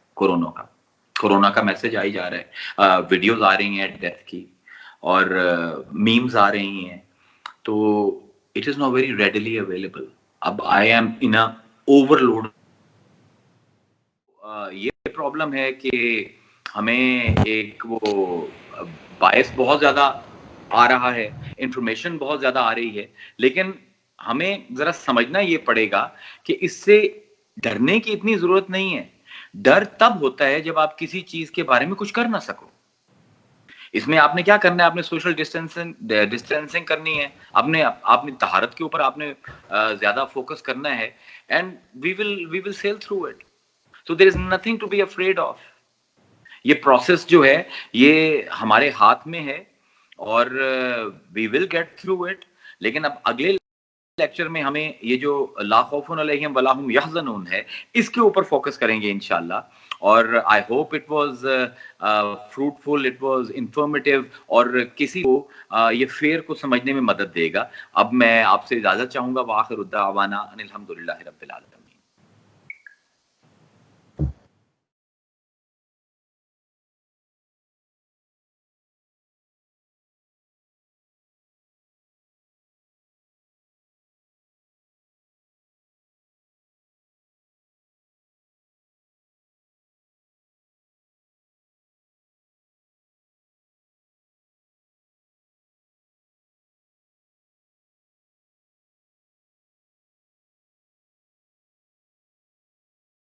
S2: कोरोना का मैसेज आ ही जा रहा है, वीडियोस आ रही हैं डेथ की और मीम्स आ रही हैं, तो it is not very readily available. अब I am in a overload. ये प्रॉब्लम है कि हमें एक वो बायस बहुत ज्यादा आ रहा है, इंफॉर्मेशन बहुत ज्यादा आ रही है, लेकिन हमें जरा समझना ये पड़ेगा कि इससे डरने की इतनी जरूरत नहीं है। डर तब होता है जब आप किसी चीज के बारे में कुछ कर ना सको। इसमें आपने क्या करना है, आपने सोशल डिस्टेंसिंग करनी है, आपने तहारत के ऊपर आपने ज्यादा फोकस करना है, and we will sail through it. So there is nothing to be afraid of. ये प्रोसेस जो है ये हमारे हाथ में है और we will get through it. लेकिन अब अगले लेक्चर में हमें ये जो ला खौफुन अलैहिम वला हुम यहज़नून है, इसके ऊपर फोकस करेंगे इंशाल्लाह। और I hope it was fruitful, it was informative और किसी को ये फेयर को समझने में मदद देगा। अब मैं आपसे इजाजत चाहूंगा। व आखिरु दावाना अनिल हम्दुलिल्लाहि रब्बिल आलमीन।